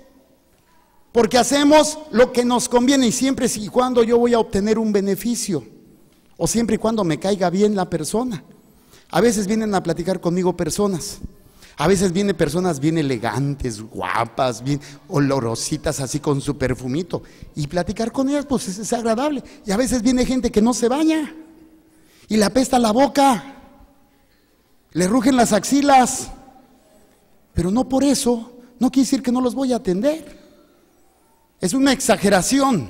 porque hacemos lo que nos conviene, y siempre y cuando yo voy a obtener un beneficio, o siempre y cuando me caiga bien la persona. A veces vienen a platicar conmigo personas, a veces vienen personas bien elegantes, guapas, bien olorositas, así con su perfumito, y platicar con ellas pues es agradable. Y a veces viene gente que no se baña y le apesta la boca, le rugen las axilas, pero no por eso, no quiere decir que no los voy a atender. Es una exageración,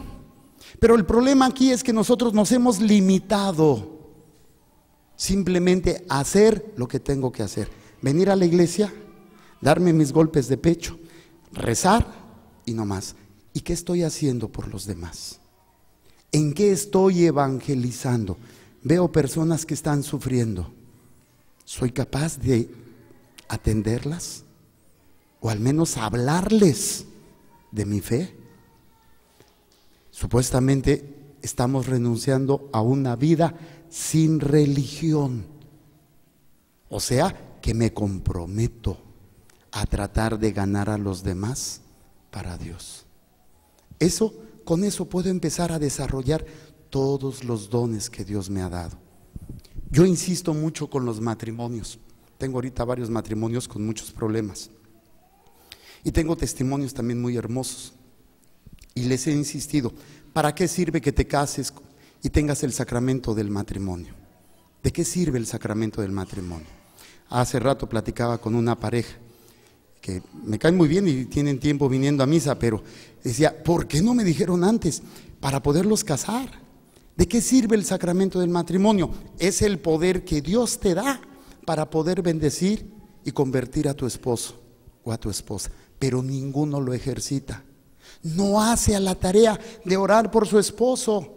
pero el problema aquí es que nosotros nos hemos limitado simplemente a hacer lo que tengo que hacer: venir a la iglesia, darme mis golpes de pecho, rezar y no más. ¿Y qué estoy haciendo por los demás? ¿En qué estoy evangelizando? Veo personas que están sufriendo. ¿Soy capaz de atenderlas? ¿O al menos hablarles de mi fe? Supuestamente estamos renunciando a una vida sin religión. O sea, que me comprometo a tratar de ganar a los demás para Dios. Con eso puedo empezar a desarrollar todos los dones que Dios me ha dado. Yo insisto mucho con los matrimonios. Tengo ahorita varios matrimonios con muchos problemas. Y tengo testimonios también muy hermosos. Y les he insistido, ¿para qué sirve que te cases y tengas el sacramento del matrimonio? ¿De qué sirve el sacramento del matrimonio? Hace rato platicaba con una pareja que me caen muy bien y tienen tiempo viniendo a misa, pero decía, ¿por qué no me dijeron antes? Para poderlos casar. ¿De qué sirve el sacramento del matrimonio? Es el poder que Dios te da para poder bendecir y convertir a tu esposo o a tu esposa, pero ninguno lo ejercita. No hace a la tarea de orar por su esposo.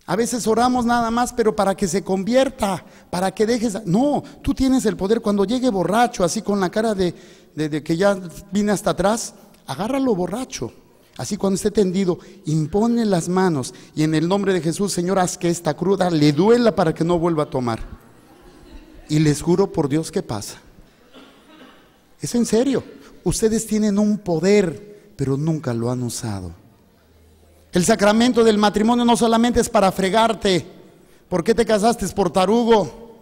A veces oramos nada más, pero para que se convierta, para que dejes. No, tú tienes el poder. Cuando llegue borracho, así con la cara de que ya vine hasta atrás, agárralo borracho. Así cuando esté tendido, impone las manos y en el nombre de Jesús, Señor, haz que esta cruda le duela para que no vuelva a tomar. Y les juro por Dios que pasa. Es en serio. Ustedes tienen un poder, pero nunca lo han usado. El sacramento del matrimonio no solamente es para fregarte. ¿Por qué te casaste? Por tarugo,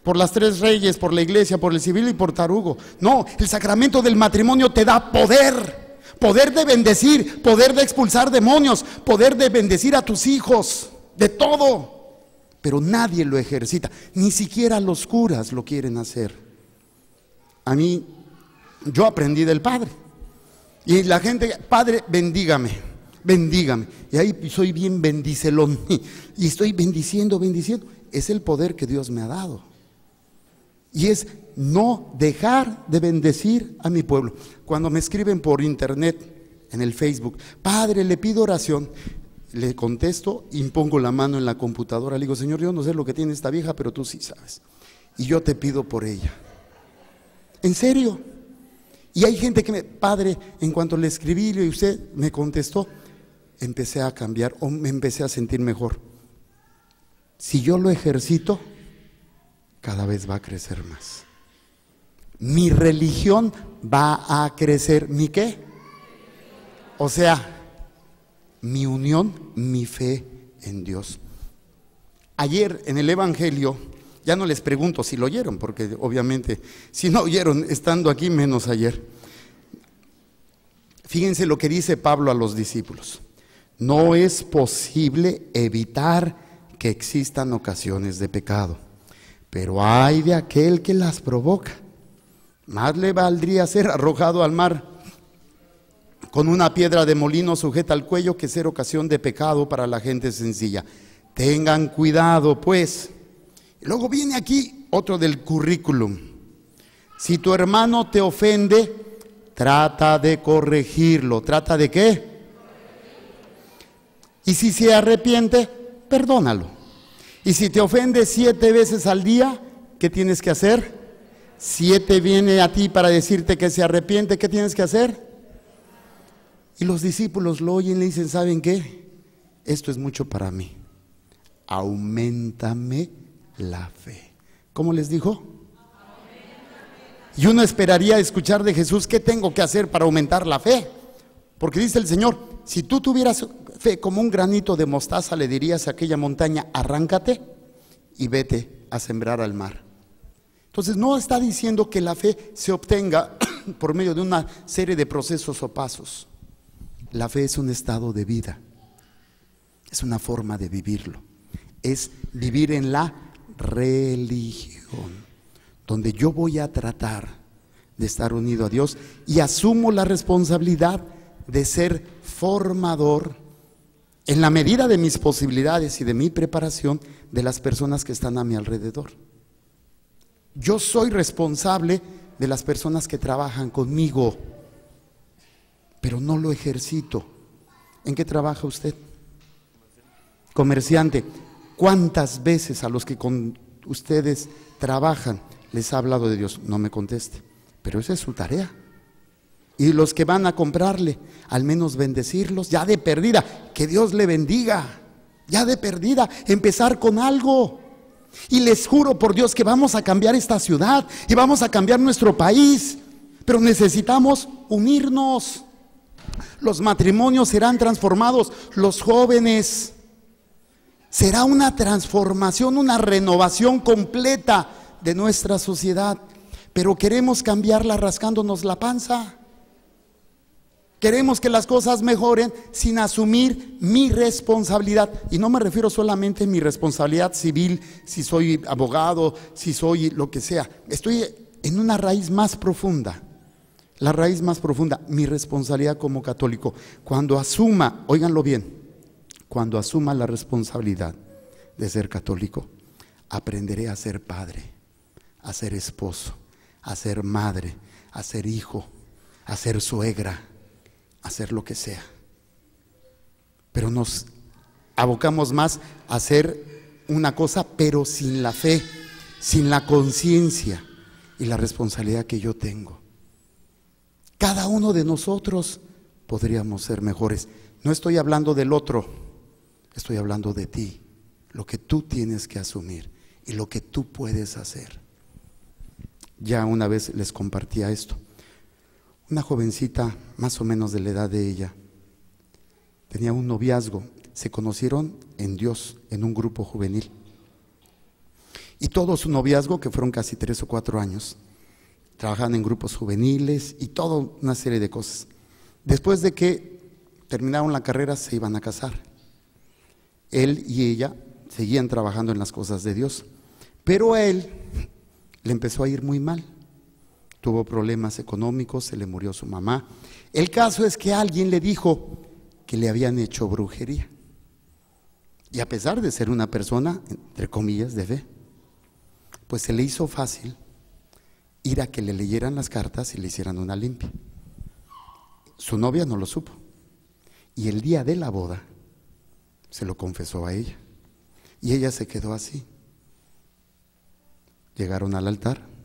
por las 3 reyes, por la iglesia, por el civil y por tarugo. No, el sacramento del matrimonio te da poder. Poder de bendecir, poder de expulsar demonios, poder de bendecir a tus hijos, de todo. Pero nadie lo ejercita, ni siquiera los curas lo quieren hacer. Yo aprendí del Padre. Y la gente, Padre, bendígame, bendígame. Y ahí soy bien bendicelón. Y estoy bendiciendo. Es el poder que Dios me ha dado. Y es no dejar de bendecir a mi pueblo. Cuando me escriben por internet, en el Facebook, Padre, le pido oración, le contesto, impongo la mano en la computadora, le digo, Señor, yo no sé lo que tiene esta vieja, pero tú sí sabes. Y yo te pido por ella. ¿En serio? Y hay gente que Padre, en cuanto le escribí y usted me contestó, empecé a cambiar o me empecé a sentir mejor. Si yo lo ejercito, cada vez va a crecer más. Mi religión va a crecer. ¿Mi qué? O sea, mi unión, mi fe en Dios. Ayer en el Evangelio, ya no les pregunto si lo oyeron, porque obviamente si no oyeron estando aquí, menos ayer. Fíjense lo que dice Pablo a los discípulos. No es posible evitar que existan ocasiones de pecado, pero ay de aquel que las provoca. Más le valdría ser arrojado al mar con una piedra de molino sujeta al cuello que ser ocasión de pecado para la gente sencilla. Tengan cuidado, pues. Y luego viene aquí otro del currículum. Si tu hermano te ofende, trata de corregirlo. ¿Trata de qué? Y si se arrepiente, perdónalo. Y si te ofende 7 veces al día, ¿qué tienes que hacer? 7 viene a ti para decirte que se arrepiente, ¿qué tienes que hacer? Y los discípulos lo oyen y le dicen, ¿saben qué? Esto es mucho para mí. Auméntame la fe. ¿Cómo les dijo? Y uno esperaría escuchar de Jesús, ¿qué tengo que hacer para aumentar la fe? Porque dice el Señor, si tú tuvieras fe como un granito de mostaza, le dirías a aquella montaña, arráncate y vete a sembrar al mar. Entonces no está diciendo que la fe se obtenga por medio de una serie de procesos o pasos. La fe es un estado de vida, es una forma de vivirlo, es vivir en la religión, donde yo voy a tratar de estar unido a Dios y asumo la responsabilidad de ser formador en la medida de mis posibilidades y de mi preparación de las personas que están a mi alrededor. Yo soy responsable de las personas que trabajan conmigo, pero no lo ejercito. ¿En qué trabaja usted? Comerciante. ¿Cuántas veces a los que con ustedes trabajan les ha hablado de Dios? No me conteste, pero esa es su tarea. Y los que van a comprarle, al menos bendecirlos, ya de perdida, que Dios le bendiga, ya de perdida, empezar con algo. Y les juro por Dios que vamos a cambiar esta ciudad y vamos a cambiar nuestro país, pero necesitamos unirnos. Los matrimonios serán transformados, los jóvenes. Será una transformación, una renovación completa de nuestra sociedad, pero queremos cambiarla rascándonos la panza. Queremos que las cosas mejoren sin asumir mi responsabilidad. Y no me refiero solamente a mi responsabilidad civil, si soy abogado, si soy lo que sea. Estoy en una raíz más profunda. La raíz más profunda, mi responsabilidad como católico. Cuando asuma, óiganlo bien, cuando asuma la responsabilidad de ser católico, aprenderé a ser padre, a ser esposo, a ser madre, a ser hijo, a ser suegra, a hacer lo que sea. Pero nos abocamos más a hacer una cosa, pero sin la fe, sin la conciencia y la responsabilidad que yo tengo. Cada uno de nosotros podríamos ser mejores. No estoy hablando del otro, estoy hablando de ti, lo que tú tienes que asumir y lo que tú puedes hacer. Ya una vez les compartía esto. Una jovencita, más o menos de la edad de ella, tenía un noviazgo. Se conocieron en Dios, en un grupo juvenil. Y todo su noviazgo, que fueron casi 3 o 4 años, trabajaban en grupos juveniles y toda una serie de cosas. Después de que terminaron la carrera, se iban a casar. Él y ella seguían trabajando en las cosas de Dios, pero a él le empezó a ir muy mal. Tuvo problemas económicos, se le murió su mamá. El caso es que alguien le dijo que le habían hecho brujería. Y a pesar de ser una persona, entre comillas, de fe, pues se le hizo fácil ir a que le leyeran las cartas y le hicieran una limpia. Su novia no lo supo. Y el día de la boda se lo confesó a ella. Y ella se quedó así. Llegaron al altar.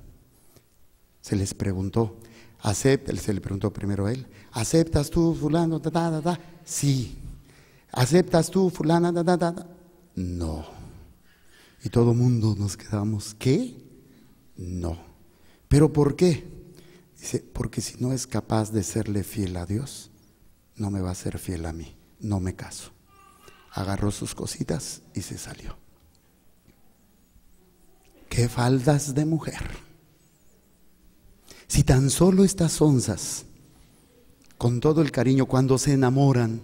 Se les preguntó, se le preguntó primero a él, ¿aceptas tú fulano? Sí. ¿Aceptas tú fulana? No. Y todo el mundo nos quedamos, ¿qué? No. ¿Pero por qué? Dice, porque si no es capaz de serle fiel a Dios, no me va a ser fiel a mí, no me caso. Agarró sus cositas y se salió. ¡Qué faldas de mujer! Si tan solo estas onzas, con todo el cariño, cuando se enamoran,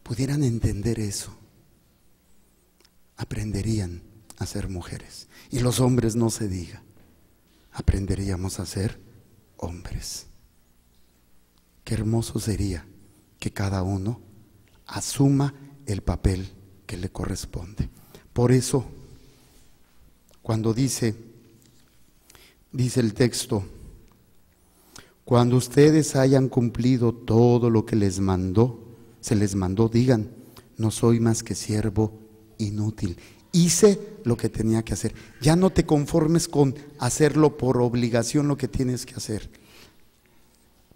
pudieran entender eso, aprenderían a ser mujeres. Y los hombres no se diga, aprenderíamos a ser hombres. Qué hermoso sería que cada uno asuma el papel que le corresponde. Por eso, cuando dice Dice el texto: cuando ustedes hayan cumplido todo lo que se les mandó, digan: no soy más que siervo inútil. Hice lo que tenía que hacer. Ya no te conformes con hacerlo por obligación, lo que tienes que hacer.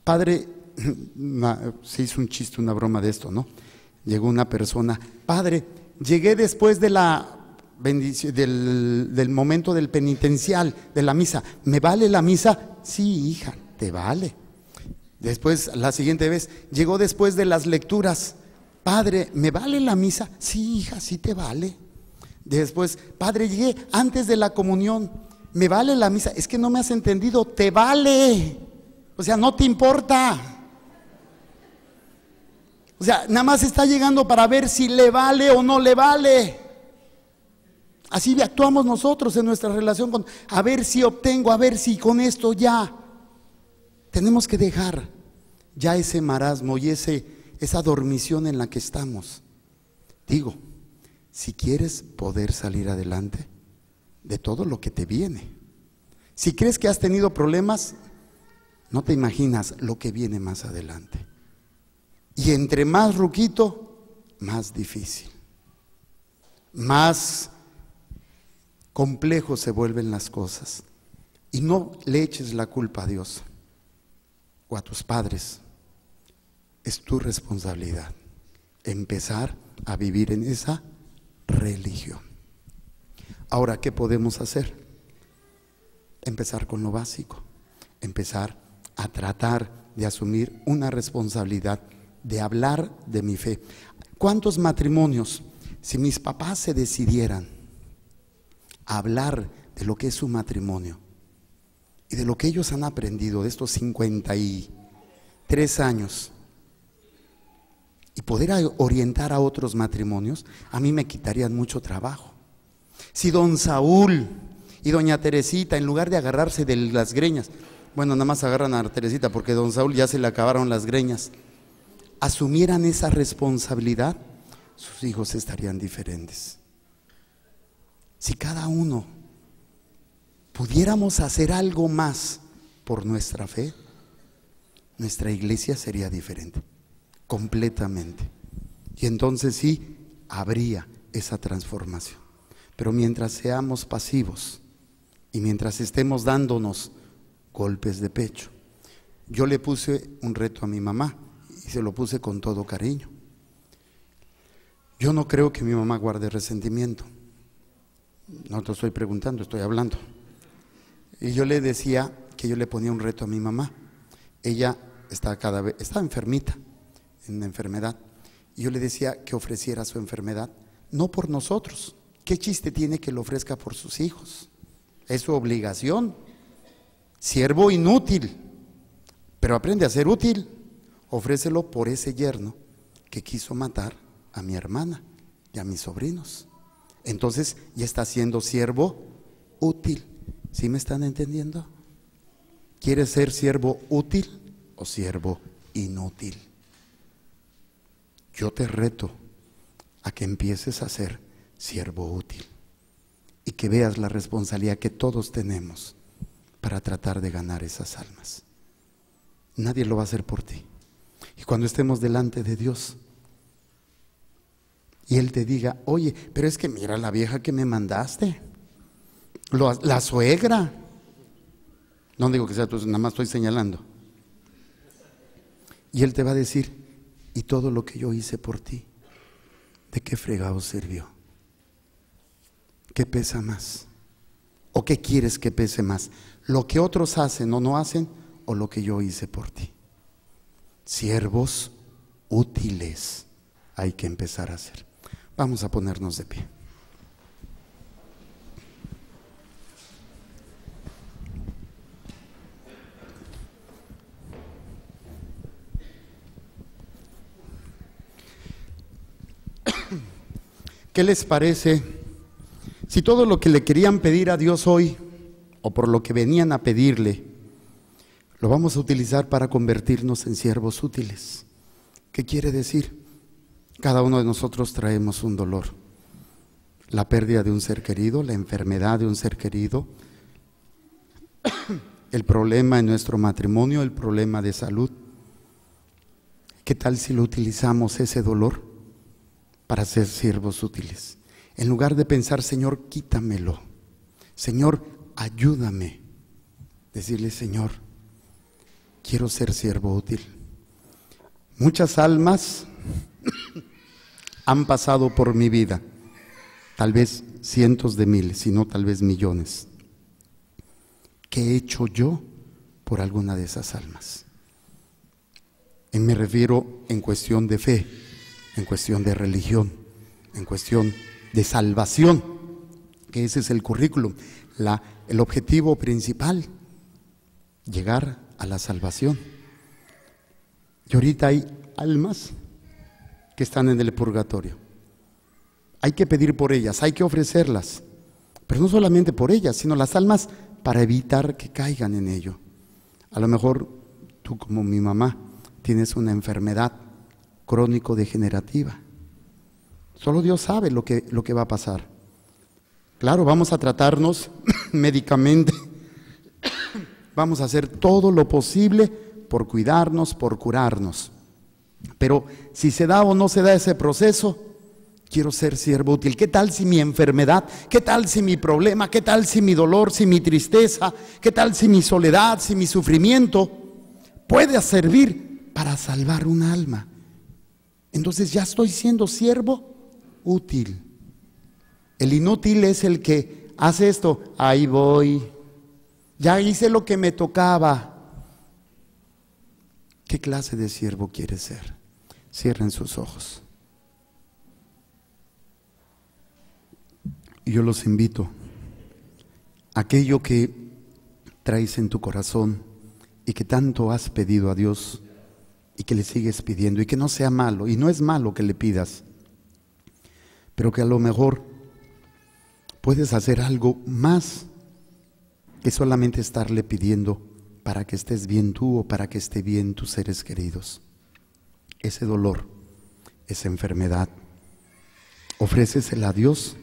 Padre, se hizo un chiste, una broma de esto, ¿no? Llegó una persona: padre, llegué después de la bendición, del momento del penitencial, de la misa. ¿Me vale la misa? Sí, hija, te vale. Después, la siguiente vez, llegó después de las lecturas. Padre, ¿me vale la misa? Sí, hija, sí te vale. Después: padre, llegué antes de la comunión. ¿Me vale la misa? Es que no me has entendido. Te vale. O sea, no te importa. O sea, nada más está llegando para ver si le vale o no le vale. Así actuamos nosotros en nuestra relación con, a ver si obtengo, a ver si con esto ya. Tenemos que dejar ya ese marasmo y esa dormición en la que estamos. Digo, si quieres poder salir adelante de todo lo que te viene, si crees que has tenido problemas, no te imaginas lo que viene más adelante. Y entre más ruquito, más difícil, más complejo se vuelven las cosas. Y no le eches la culpa a Dios o a tus padres. Es tu responsabilidad empezar a vivir en esa religión. Ahora, ¿qué podemos hacer? Empezar con lo básico, empezar a tratar de asumir una responsabilidad, de hablar de mi fe. ¿Cuántos matrimonios, si mis papás se decidieran a hablar de lo que es su matrimonio y de lo que ellos han aprendido de estos 53 años y poder orientar a otros matrimonios, a mí me quitarían mucho trabajo? Si don Saúl y doña Teresita, en lugar de agarrarse de las greñas, bueno, nada más agarran a Teresita porque don Saúl ya se le acabaron las greñas, asumieran esa responsabilidad, sus hijos estarían diferentes. Si cada uno pudiéramos hacer algo más por nuestra fe, nuestra iglesia sería diferente, completamente. Y entonces sí, habría esa transformación. Pero mientras seamos pasivos y mientras estemos dándonos golpes de pecho, yo le puse un reto a mi mamá y se lo puse con todo cariño. Yo no creo que mi mamá guarde resentimiento. No te estoy preguntando, estoy hablando. Y yo le decía que yo le ponía un reto a mi mamá. Ella está enfermita, en una enfermedad. Y yo le decía que ofreciera su enfermedad, no por nosotros. ¿Qué chiste tiene que lo ofrezca por sus hijos? Es su obligación. Siervo inútil, pero aprende a ser útil. Ofrécelo por ese yerno que quiso matar a mi hermana y a mis sobrinos. Entonces ya está siendo siervo útil. ¿Sí me están entendiendo? ¿Quieres ser siervo útil o siervo inútil? Yo te reto a que empieces a ser siervo útil y que veas la responsabilidad que todos tenemos para tratar de ganar esas almas. Nadie lo va a hacer por ti. Y cuando estemos delante de Dios y Él te diga: oye, pero es que mira la vieja que me mandaste, la suegra. No digo que sea tú, nada más estoy señalando. Y Él te va a decir: ¿y todo lo que yo hice por ti, de qué fregado sirvió? ¿Qué pesa más? ¿O qué quieres que pese más? ¿Lo que otros hacen o no hacen, o lo que yo hice por ti? Siervos útiles hay que empezar a hacer. Vamos a ponernos de pie. ¿Qué les parece si todo lo que le querían pedir a Dios hoy, o por lo que venían a pedirle, lo vamos a utilizar para convertirnos en siervos útiles? ¿Qué quiere decir? Cada uno de nosotros traemos un dolor: la pérdida de un ser querido, la enfermedad de un ser querido, el problema en nuestro matrimonio, el problema de salud. ¿Qué tal si lo utilizamos ese dolor para ser siervos útiles? En lugar de pensar, Señor, quítamelo. Señor, ayúdame. Decirle, Señor, quiero ser siervo útil. Muchas almas han pasado por mi vida, tal vez cientos de miles, si no tal vez millones. ¿Qué he hecho yo por alguna de esas almas? Y me refiero en cuestión de fe, en cuestión de religión, en cuestión de salvación, que ese es el currículum, el objetivo principal, llegar a la salvación. Y ahorita hay almas que están en el purgatorio. Hay que pedir por ellas, hay que ofrecerlas, pero no solamente por ellas, sino las almas para evitar que caigan en ello. A lo mejor tú, como mi mamá, tienes una enfermedad crónico-degenerativa. Solo Dios sabe lo que va a pasar. Claro, vamos a tratarnos médicamente, vamos a hacer todo lo posible por cuidarnos, por curarnos. Pero si se da o no se da ese proceso, quiero ser siervo útil. ¿Qué tal si mi enfermedad, qué tal si mi problema, qué tal si mi dolor, si mi tristeza, qué tal si mi soledad, si mi sufrimiento puede servir para salvar un alma? Entonces ya estoy siendo siervo útil. El inútil es el que hace esto, ahí voy, ya hice lo que me tocaba. ¿Qué clase de siervo quiere ser? Cierren sus ojos. Y yo los invito, aquello que traes en tu corazón y que tanto has pedido a Dios y que le sigues pidiendo, y que no sea malo, y no es malo que le pidas, pero que a lo mejor puedes hacer algo más que solamente estarle pidiendo para que estés bien tú o para que esté bien tus seres queridos. Ese dolor, esa enfermedad, ofrécesela a Dios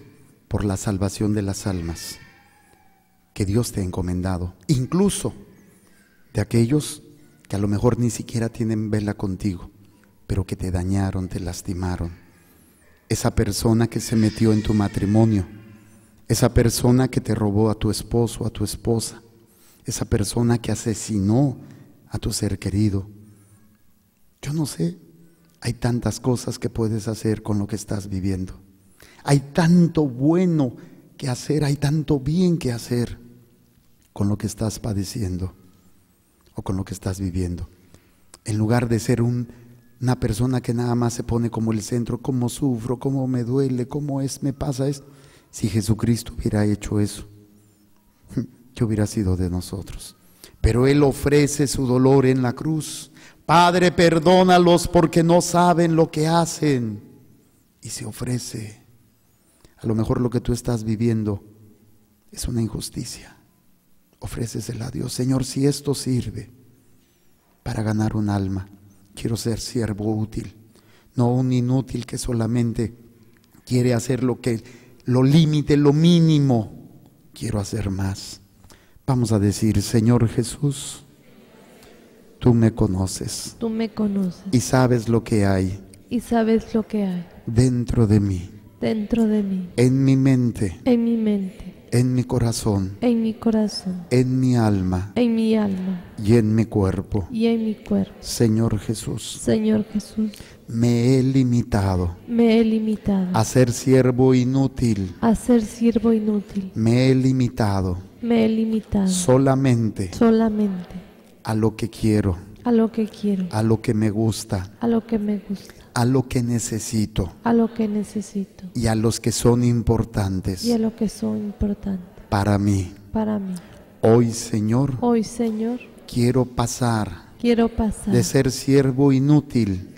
por la salvación de las almas que Dios te ha encomendado, incluso de aquellos que a lo mejor ni siquiera tienen vela contigo, pero que te dañaron, te lastimaron. Esa persona que se metió en tu matrimonio, esa persona que te robó a tu esposo, a tu esposa, esa persona que asesinó a tu ser querido. Yo no sé, hay tantas cosas que puedes hacer con lo que estás viviendo. Hay tanto bueno que hacer, hay tanto bien que hacer con lo que estás padeciendo o con lo que estás viviendo. En lugar de ser una persona que nada más se pone como el centro, cómo sufro, cómo me duele, cómo me pasa esto. Si Jesucristo hubiera hecho eso, ¿qué hubiera sido de nosotros? Pero Él ofrece su dolor en la cruz. Padre, perdónalos porque no saben lo que hacen. Y se ofrece. A lo mejor lo que tú estás viviendo es una injusticia. Ofrécesela a Dios. Señor, si esto sirve para ganar un alma, quiero ser siervo útil, no un inútil que solamente quiere hacer lo límite, lo mínimo. Quiero hacer más. Vamos a decir, Señor Jesús, tú me conoces. Tú me conoces. Y sabes lo que hay. Y sabes lo que hay. Dentro de mí. Dentro de mí. En mi mente. En mi mente. En mi corazón. En mi corazón. En mi alma. En mi alma. Y en mi cuerpo. Y en mi cuerpo. Señor Jesús. Señor Jesús. Me he limitado. Me he limitado. A ser siervo inútil. A ser siervo inútil. Me he limitado. Me he limitado. Solamente. Solamente. A lo que quiero. A lo que quiero. A lo que me gusta. A lo que me gusta. A lo que necesito. A lo que necesito. Y a los que son importantes. Y a lo que son importantes. Para mí. Para mí. Hoy, Señor. Hoy, Señor. Quiero pasar. Quiero pasar. De ser siervo inútil.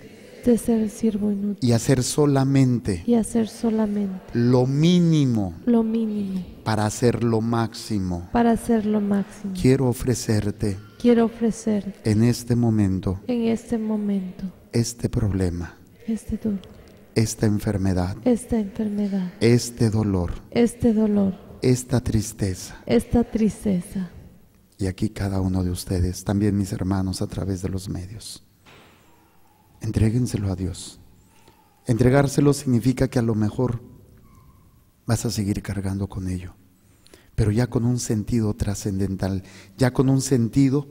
De ser siervo inútil. Y hacer solamente. Y hacer solamente. Lo mínimo. Lo mínimo. Para hacer lo máximo. Para hacer lo máximo. Quiero ofrecerte. Quiero ofrecer. En este momento. En este momento. Este problema. Este dolor. Esta enfermedad. Esta enfermedad. Este dolor. Este dolor. Esta tristeza. Esta tristeza. y aquí cada uno de ustedes, también mis hermanos a través de los medios. Entréguenselo a Dios. Entregárselo significa que a lo mejor vas a seguir cargando con ello, pero ya con un sentido trascendental, ya con un sentido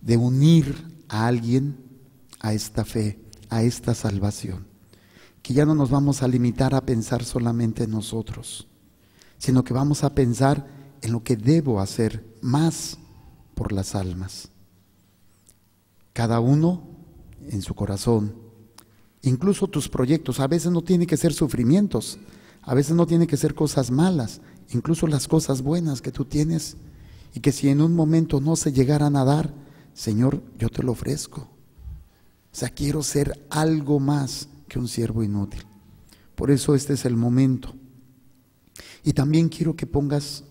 de unir a alguien a esta fe, a esta salvación, que ya no nos vamos a limitar a pensar solamente en nosotros, sino que vamos a pensar en lo que debo hacer más por las almas. Cada uno en su corazón, incluso tus proyectos, a veces no tiene que ser sufrimientos, a veces no tiene que ser cosas malas, incluso las cosas buenas que tú tienes, y que si en un momento no se llegaran a dar, Señor, yo te lo ofrezco. O sea, quiero ser algo más que un siervo inútil. Por eso este es el momento. Y también quiero que pongas,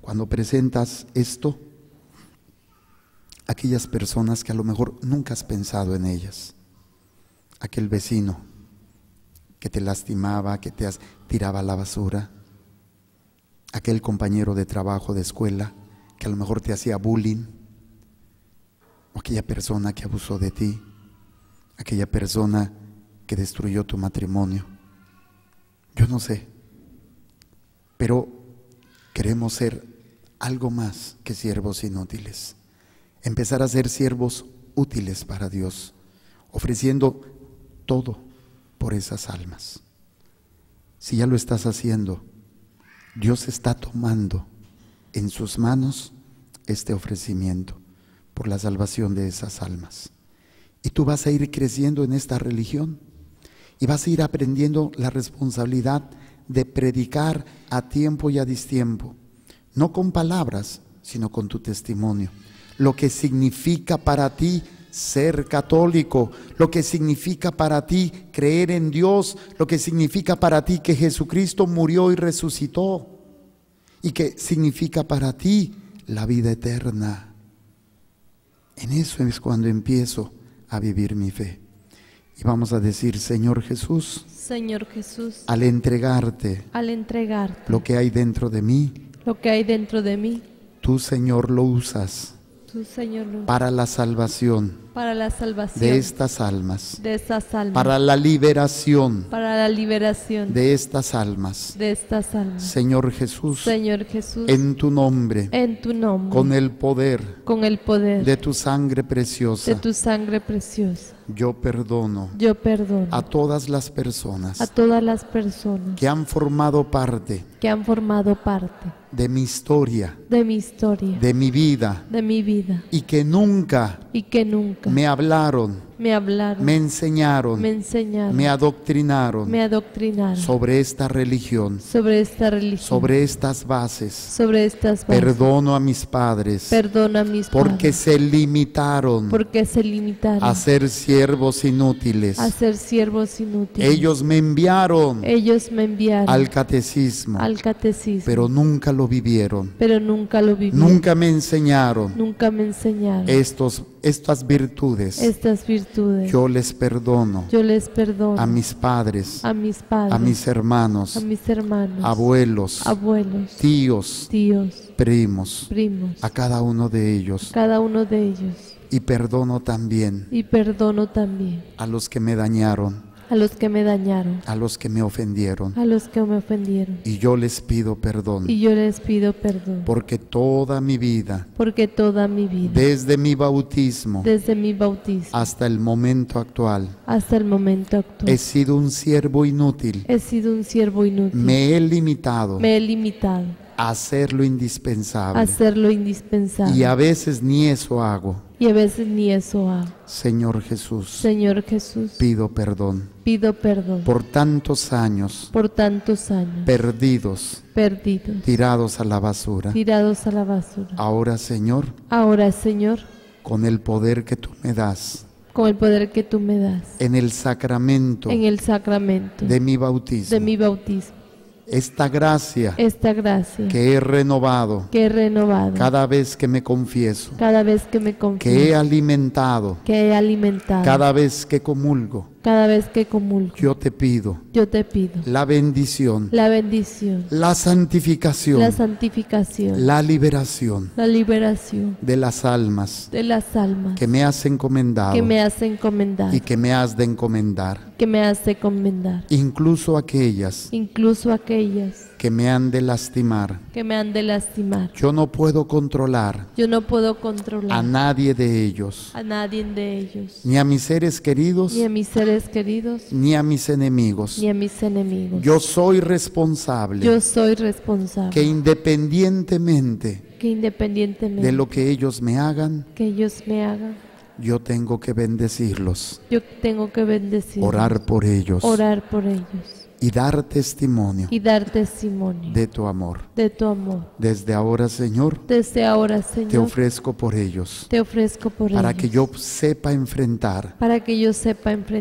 cuando presentas esto, aquellas personas que a lo mejor nunca has pensado en ellas. Aquel vecino que te lastimaba, que te tiraba a la basura. Aquel compañero de trabajo, de escuela, que a lo mejor te hacía bullying. O aquella persona que abusó de ti. Aquella persona que destruyó tu matrimonio. Yo no sé, pero queremos ser algo más que siervos inútiles. Empezar a ser siervos útiles para Dios, ofreciendo todo por esas almas. Si ya lo estás haciendo, Dios está tomando en sus manos este ofrecimiento por la salvación de esas almas. Y tú vas a ir creciendo en esta religión y vas a ir aprendiendo la responsabilidad de predicar a tiempo y a distiempo, no con palabras, sino con tu testimonio. Lo que significa para ti ser católico, lo que significa para ti creer en Dios, lo que significa para ti que Jesucristo murió y resucitó, y que significa para ti la vida eterna. En eso es cuando empiezo a vivir mi fe. Y vamos a decir, Señor Jesús, Señor Jesús, al entregarte lo que hay dentro de mí, tú, Señor, lo usas tú, Señor, para la salvación para la salvación de estas almas, para la liberación de estas almas, Señor Jesús, Señor Jesús, en tu nombre, con el poder de tu sangre preciosa, yo perdono a todas las personas que han formado parte de mi historia, de mi vida, y que nunca me hablaron, me enseñaron, me adoctrinaron sobre esta religión, sobre estas bases. Perdono a mis padres porque se limitaron a ser siervos inútiles. Ellos me enviaron al catecismo, pero nunca lo vivieron. Nunca me enseñaron estas virtudes. Yo les perdono a mis padres, a mis hermanos, abuelos, tíos, primos, a cada uno de ellos. Y perdono también a los que me dañaron, a los que me ofendieron. Y yo les pido perdón, porque toda mi vida, desde mi bautismo hasta el momento actual, he sido un siervo inútil. Me he limitado a hacer lo indispensable. Y a veces ni eso hago. Señor Jesús, pido perdón por tantos años perdidos, tirados a la basura. Ahora, Señor, con el poder que tú me das, en el sacramento de mi bautismo, esta gracia que he renovado cada vez que me confieso, que he alimentado cada vez que comulgo, cada vez que comulgo, yo te pido la bendición, la santificación, la liberación de las almas que me has encomendado y que me has de encomendar, incluso aquellas que me han de lastimar. Yo no puedo controlar a nadie de ellos, ni a mis seres queridos, ni a mis enemigos. Yo soy responsable que independientemente de lo que ellos me hagan, yo tengo que bendecirlos, orar por ellos y dar testimonio de tu amor. Desde ahora, Señor, te ofrezco por ellos, para que yo sepa enfrentar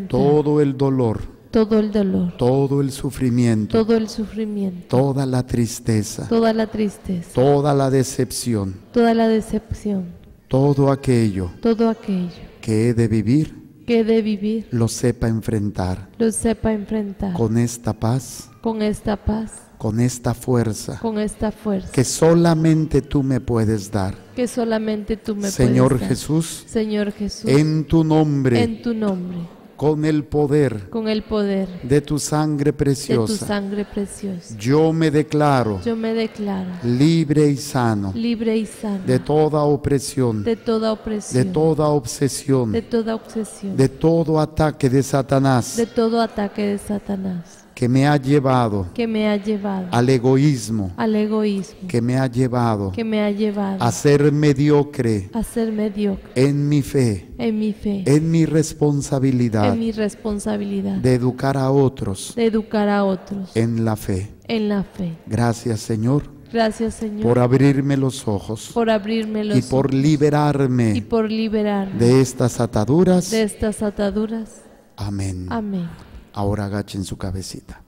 todo el dolor, todo el sufrimiento, toda la tristeza, toda la decepción, todo aquello que he de vivir, lo sepa enfrentar con esta paz, con esta fuerza que solamente tú me puedes dar. Señor Jesús, en tu nombre, con el poder de tu sangre preciosa, yo me declaro libre y sano de toda opresión, de toda obsesión, de todo ataque de Satanás, que me ha llevado al egoísmo, que me ha llevado a ser mediocre en mi fe, en mi responsabilidad de educar a otros en la fe. Gracias, Señor, por abrirme los ojos y por liberarme de estas ataduras. Amén. Ahora agachen su cabecita.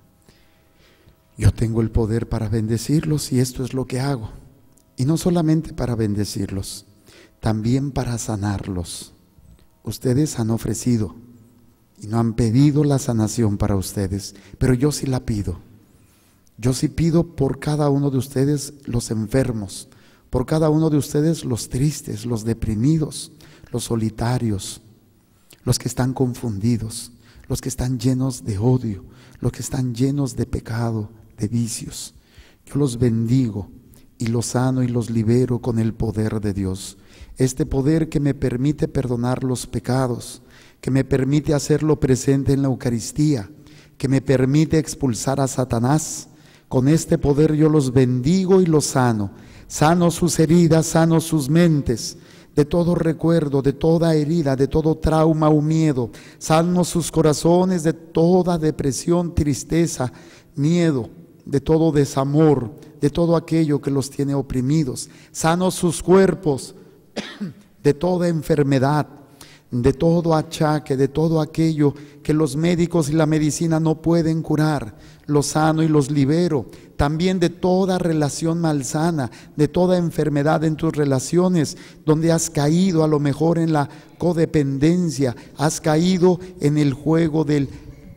Yo tengo el poder para bendecirlos y esto es lo que hago. Y no solamente para bendecirlos, también para sanarlos. Ustedes han ofrecido y no han pedido la sanación para ustedes, pero yo sí la pido. Yo sí pido por cada uno de ustedes los enfermos, por cada uno de ustedes los tristes, los deprimidos, los solitarios, los que están confundidos, los que están llenos de odio, los que están llenos de pecado, de vicios. Yo los bendigo y los sano y los libero con el poder de Dios. Este poder que me permite perdonar los pecados, que me permite hacerlo presente en la Eucaristía, que me permite expulsar a Satanás. Con este poder yo los bendigo y los sano. Sano sus heridas, sano sus mentes, de todo recuerdo, de toda herida, de todo trauma o miedo. Sano sus corazones de toda depresión, tristeza, miedo, de todo desamor, de todo aquello que los tiene oprimidos. Sano sus cuerpos de toda enfermedad, de todo achaque, de todo aquello que los médicos y la medicina no pueden curar. Los sano y los libero. También de toda relación malsana, de toda enfermedad en tus relaciones, donde has caído a lo mejor en la codependencia, has caído en el juego del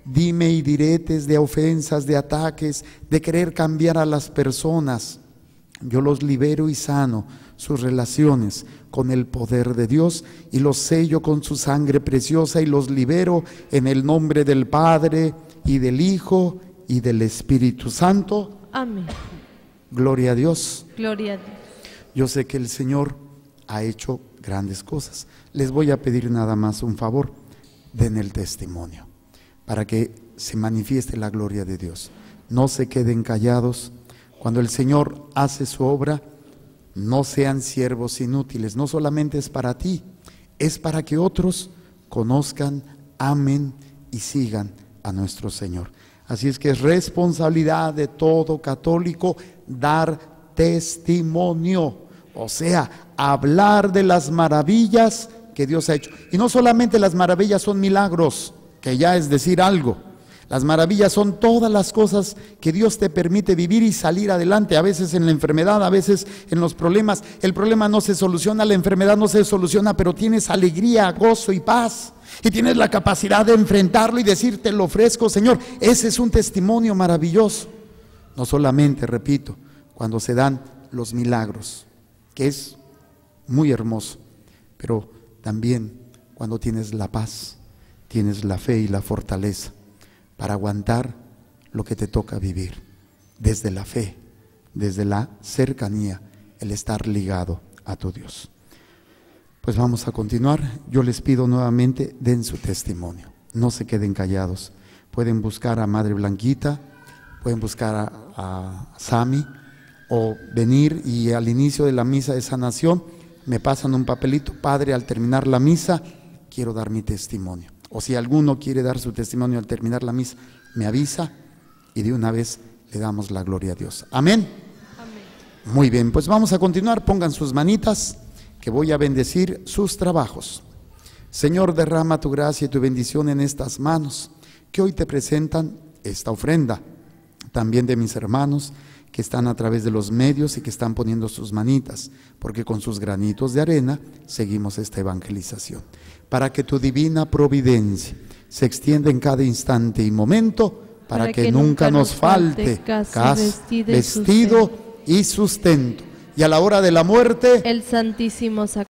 dime y diretes, de ofensas, de ataques, de querer cambiar a las personas. Yo los libero y sano sus relaciones con el poder de Dios y los sello con su sangre preciosa y los libero en el nombre del Padre y del Hijo y del Espíritu Santo. Amén. Gloria a Dios. Gloria a Dios. Yo sé que el Señor ha hecho grandes cosas. Les voy a pedir nada más un favor. Den el testimonio para que se manifieste la gloria de Dios. No se queden callados. Cuando el Señor hace su obra, no sean siervos inútiles. No solamente es para ti, es para que otros conozcan, amen y sigan a nuestro Señor. Así es que es responsabilidad de todo católico dar testimonio, o sea, hablar de las maravillas que Dios ha hecho. Y no solamente las maravillas son milagros, que ya es decir algo. Las maravillas son todas las cosas que Dios te permite vivir y salir adelante, a veces en la enfermedad, a veces en los problemas. El problema no se soluciona, la enfermedad no se soluciona, pero tienes alegría, gozo y paz. Y tienes la capacidad de enfrentarlo y decir, te lo ofrezco, Señor. Ese es un testimonio maravilloso. No solamente, repito, cuando se dan los milagros, que es muy hermoso, pero también cuando tienes la paz, tienes la fe y la fortaleza para aguantar lo que te toca vivir, desde la fe, desde la cercanía, el estar ligado a tu Dios. Pues vamos a continuar. Yo les pido nuevamente, den su testimonio, no se queden callados. Pueden buscar a Madre Blanquita, pueden buscar a Sami, o venir y al inicio de la misa de sanación me pasan un papelito: Padre, al terminar la misa quiero dar mi testimonio. O si alguno quiere dar su testimonio al terminar la misa, me avisa y de una vez le damos la gloria a Dios. Amén. Amén. Muy bien, pues vamos a continuar. Pongan sus manitas, que voy a bendecir sus trabajos. Señor, derrama tu gracia y tu bendición en estas manos que hoy te presentan esta ofrenda, también de mis hermanos que están a través de los medios y que están poniendo sus manitas, porque con sus granitos de arena seguimos esta evangelización, para que tu divina providencia se extienda en cada instante y momento, para que nunca nos falte casa, vestido y sustento, y a la hora de la muerte, el Santísimo Sacramento.